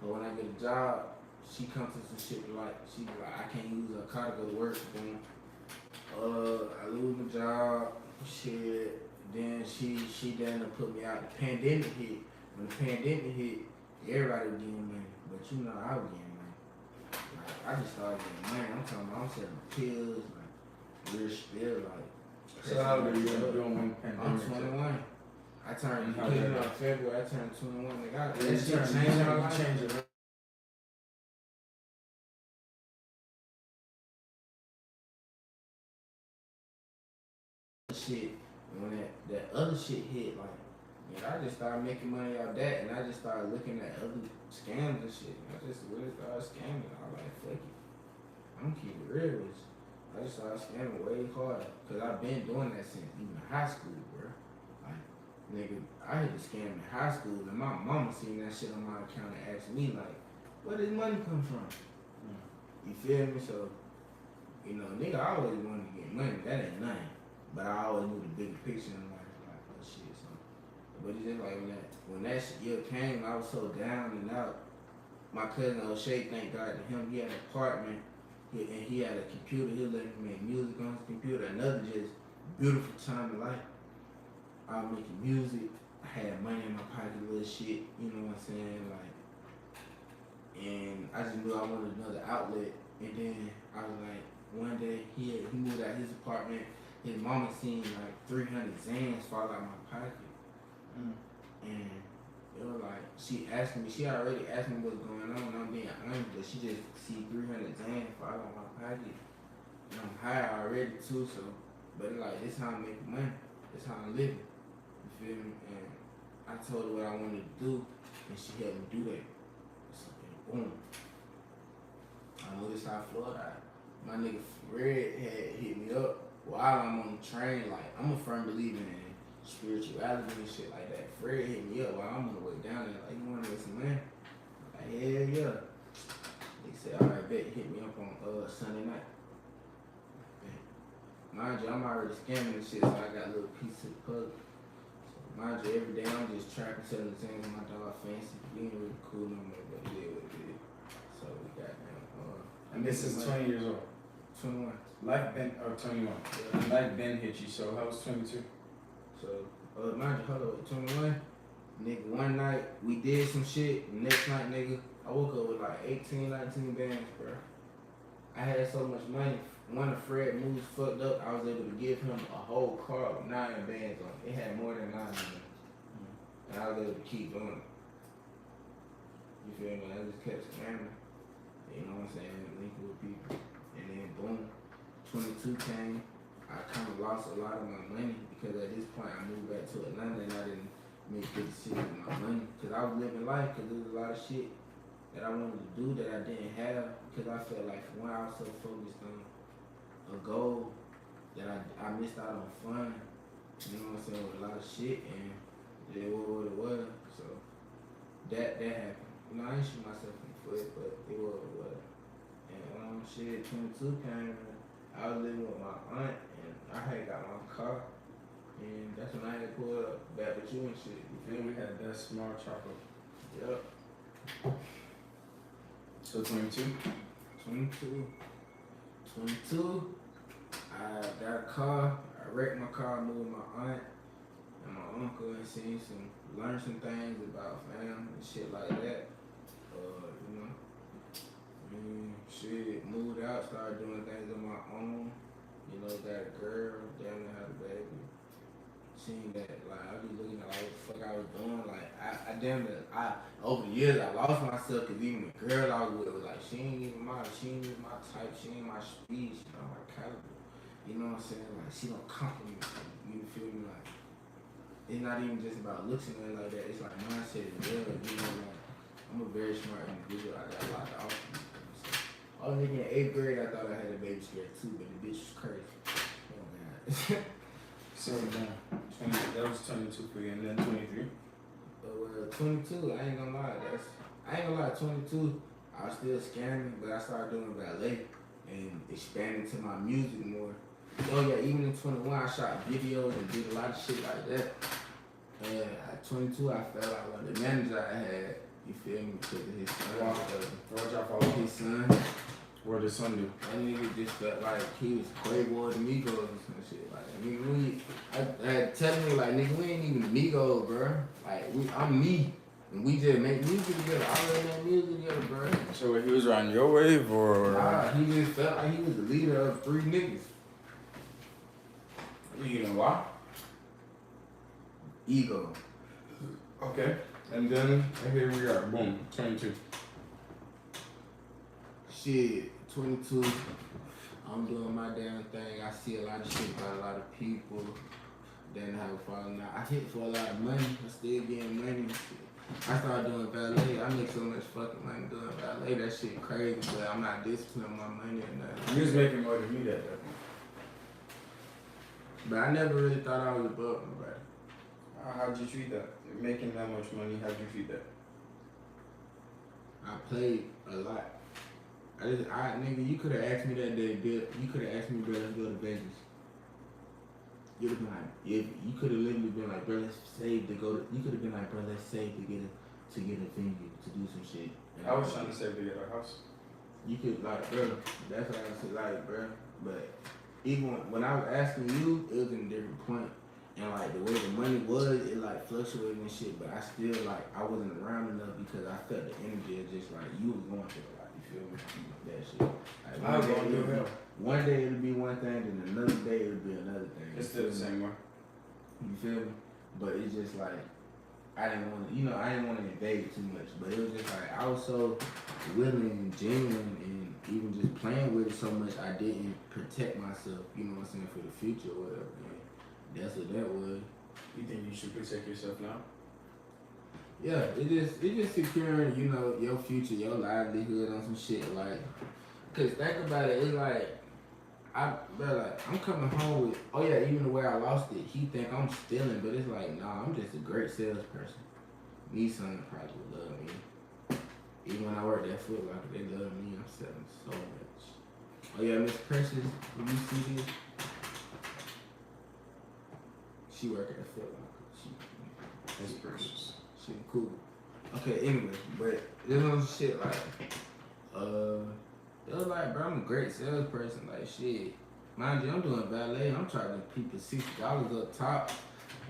But when I get a job, she comes to some shit like, she be like, I can't use her car to go to work. Boom. I lose my job, shit. Then she done put me out. The pandemic hit. When the pandemic hit, everybody was getting money, but you know I was getting money. Like I just started getting money. I'm talking about I'm selling pills, like real spill, like. So how old are you doing when the I'm pandemic? 21. I turned How in old? February. I turned 21. Nigga, Yeah, that shit changed my life. change it. Shit, when that other shit hit, like, man, I just started making money out that, and I just started looking at other scams and shit. And I just really started scamming. I was like, fuck it, I'm gonna keep it real with you. I just started scamming way harder, cause I've been doing that since even high school, bro. Like, nigga, I hit the scam in high school, and my mama seen that shit on my account and asked me like, where did money come from? You feel me? So, you know, nigga, I always wanted to get money. That ain't nothing. But I always knew the bigger picture in life, like that shit. So, but it's just like when that year came, I was so down and out. My cousin O'Shea, thank God to him, he had an apartment, and he had a computer. He let me make music on his computer. Another just beautiful time in life. I was making music. I had money in my pocket, little shit. You know what I'm saying? Like, and I just knew I wanted another outlet. And then I was like, one day he moved out his apartment. His mama seen like 300 Zans fall out my pocket. And it was like, she already asked me what's going on. I'm being honest, but she just see 300 Zans fall out my pocket. And I'm high already too, so, but it's like, this how I'm making money. This how I'm living. You feel me? And I told her what I wanted to do, and she helped me do that. So, boom. I moved to South Florida. My nigga Fred had hit me up while I'm on the train. Like, I'm a firm believer in spirituality and shit like that. Fred hit me up while I'm on the way down there. Like, you wanna make some money? Like, hell yeah. He said, alright, bet. Hit me up on Sunday night. Mind you, I'm already scamming and shit, so I got a little piece of the puzzle. So, mind you, every day I'm just trapping, selling things with my dog Fancy. We ain't really cool no more, but it is what it is. So, we got them. And this is 20 years old. 21. Life been, or 21. Yeah. Life been hit you, so how was 22? So, mind you, hold up, 21. Nigga, one night, we did some shit. The next night, nigga, I woke up with like 18, 19 bands, bro. I had so much money. One of Fred moves fucked up. I was able to give him a whole car with 9 bands on it. It had more than 9 bands. And I was able to keep going. You feel me? I just kept scamming. You know what I'm saying? Linking with people. And then boom, 22 came. I kind of lost a lot of my money because at this point I moved back to Atlanta and I didn't make good decisions with my money. Because I was living life because there was a lot of shit that I wanted to do that I didn't have because I felt like for one, I was so focused on a goal that I missed out on fun. You know what I'm saying? With a lot of shit and it was what it was. So that happened. You know, I didn't shoot myself in the foot, but it was what it was. And shit, 22 came and I was living with my aunt and I had got my car and that's when I had to pull up back with you and shit. You feel me? We had that small chocolate. Yep. So 22? 22. I got a car. I wrecked my car, moved my aunt and my uncle and learned some things about fam and shit like that. You know. And shit, moved out, started doing things on my own. You know, got a girl, damn near had a baby. Seen that, like, I be looking at like what the fuck I was doing. Like, I damn near, over the years, I lost myself because even the girl I was with was like, she ain't even my type, she ain't my speed, she not my caliber. You know what I'm saying? Like, she don't compliment me, you feel me? Like, it's not even just about looks and nothing like that, it's like mindset as well, you know, like, I'm a very smart individual, I got a lot to offer. Oh, nigga, in 8th grade, I thought I had a baby scare too, but the bitch was crazy. Oh, God. So down. 20, that was 22 for you, and then 23? 22, I ain't gonna lie, 22, I was still scamming, but I started doing ballet and expanding to my music more. Oh yeah, even in 21, I shot videos and did a lot of shit like that. And at 22, I felt like one of the manager I had, you feel me, because of his son. Watch out for His son. What did son do? That nigga just felt like he was Quavo and Migos or some shit. Like, nigga, I had to tell him, like, nigga, we ain't even Migos, bro. Like, I'm me. And we just make music together. I already make music together, bro. So he was riding your wave or? Nah, he just felt like he was the leader of 3 niggas. You know why? Ego. Okay. And then here we are. Boom. 22. Shit, 22. I'm doing my damn thing. I see a lot of shit by a lot of people. Then I have a falling out. I hit for a lot of money. I still getting money and shit. I started doing ballet. I make so much fucking money doing ballet. That shit crazy, but I'm not disciplining my money or nothing. You was making more than me that day. But I never really thought I was above nobody. How'd you treat that? Making that much money, how'd you treat that? I played a lot. Nigga, you could have asked me that day, Bill. You could have asked me, bro, let's go to Vegas. You'd have been like, if you could have literally been like, bro, let's save to go to. You could have been like, bro, let's save to get a venue to do some shit. I was trying to save to get a house. You could like, bro. That's what I was like, bro. But even when I was asking you, it was in a different point. And like the way the money was, it like fluctuated and shit. But I still like I wasn't around enough because I felt the energy of just like you was going through a lot. You feel me? That shit. Like, I was going through hell. One day it'll be one thing, then another day it'll be another thing. It's still the same way. You feel me? But it's just like I didn't want to, I didn't want to invade too much. But it was just like I was so willing and genuine and even just playing with it so much, I didn't protect myself. You know what I'm saying, for the future or whatever. Man. That's what that was. You think you should protect yourself now? Yeah, it just securing, your future, your livelihood on some shit like. Cause think about it, it's like. I'm coming home with, oh yeah, even the way I lost it, he think I'm stealing, but it's like, nah, I'm just a great salesperson. Nissan probably would love me. Even when I worked at Foot Locker, they love me. I'm selling so much. Oh yeah, Miss Precious, when you see this, she work at Foot Locker. Miss Precious. She cool. Okay, anyway, but there's some shit like, it was like, bro, I'm a great salesperson. Like, shit. Mind you, I'm doing ballet. I'm charging people $60 up top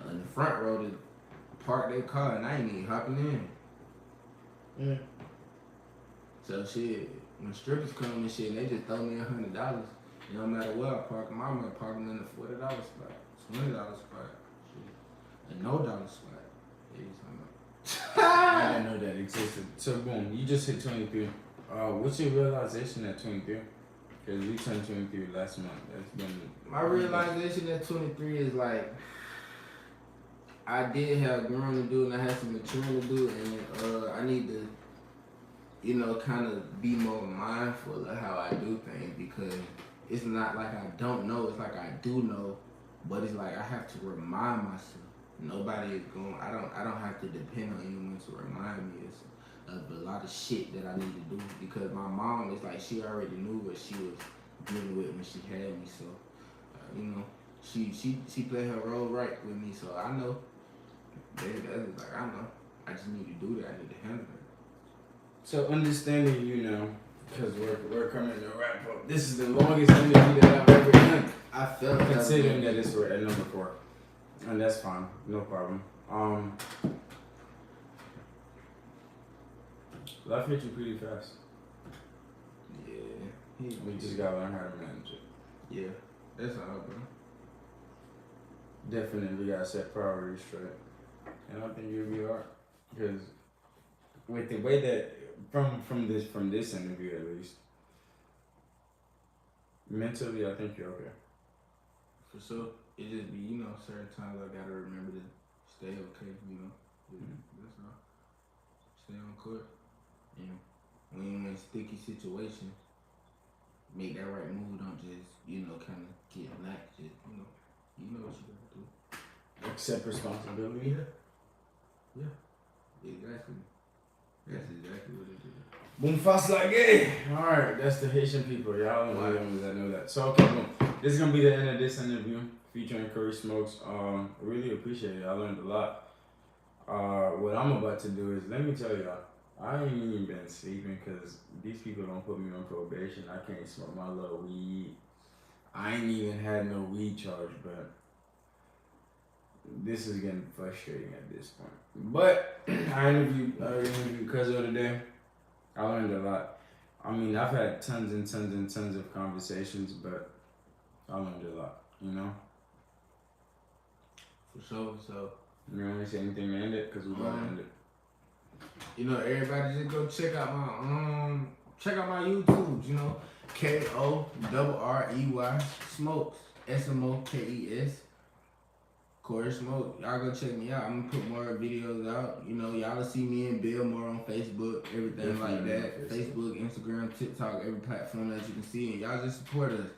in the front row to park their car, and I ain't even hopping in. Yeah. So, shit, when strippers come and shit, they just throw me $100. It don't matter where I park them. I might park them in the $40 spot, $20 spot, shit. A no dollar spot. I didn't know that existed. So, boom, you just hit 23. What's your realization at 23? Because we turned 23 last month. That's been my realization at 23 is like I did have growing to do and I had some maturing to do, and I need to, kind of be more mindful of how I do things, because it's not like I don't know. It's like I do know, but it's like I have to remind myself. Nobody is going. I don't have to depend on anyone to remind me of a lot of shit that I need to do, because my mom is like, she already knew what she was dealing with when she had me, so she played her role right with me, so I know that's like, I know I just need to do that. I need to handle it. So understanding, because we're coming to wrap up. This is the longest interview that I've ever done. I felt considering that it's at number 4, and that's fine, no problem. Life hit you pretty fast. Yeah. We just gotta learn how to manage it. Yeah, that's all, bro. Definitely gotta set priorities straight. And I think you'll be alright. Because with the way that from this interview at least, mentally I think you're okay. For sure. It just be, certain times I gotta remember to stay okay, That's all. Stay on court. When you're in a sticky situation, make that right move. Don't just, kind of get lax. Just, you know what you gotta do. Accept responsibility. Yeah. Exactly. That's exactly what it is. Boom, fast like hey. Alright, that's the Haitian people. Y'all don't know that. So okay, boom. This is gonna be the end of this interview featuring KorreySmokes. I really appreciate it. I learned a lot. What I'm about to do is, let me tell y'all, I ain't even been sleeping because these people don't put me on probation. I can't smoke my little weed. I ain't even had no weed charge, but this is getting frustrating at this point. But I interviewed Cuzzo today. I learned a lot. I mean, I've had tons and tons and tons of conversations, but I learned a lot, you know? For sure. You want to say anything to end it? Because we about to end it. You know, everybody just go check out my YouTubes, you know. KORREY Smokes. SMOKES. KorreySmokes. Y'all go check me out. I'm gonna put more videos out. You know, y'all will see me and Bill more on Facebook, everything like that. Facebook, Instagram, TikTok, every platform that you can see. And y'all just support us.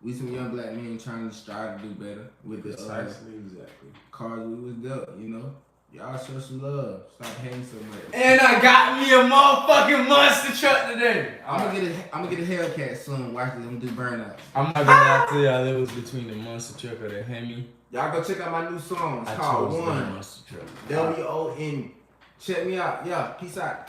We some young black men trying to strive to do better with the cards we was dealt, you know. Y'all show some love. Stop hating so much. And I got me a motherfucking monster truck today. I'm gonna get a Hellcat soon. Watch this. I'm gonna do burnouts. I'm not gonna lie to y'all. It was between the monster truck or the Hemi. Y'all go check out my new song. It's called One. WON. Check me out. Yeah. Peace out.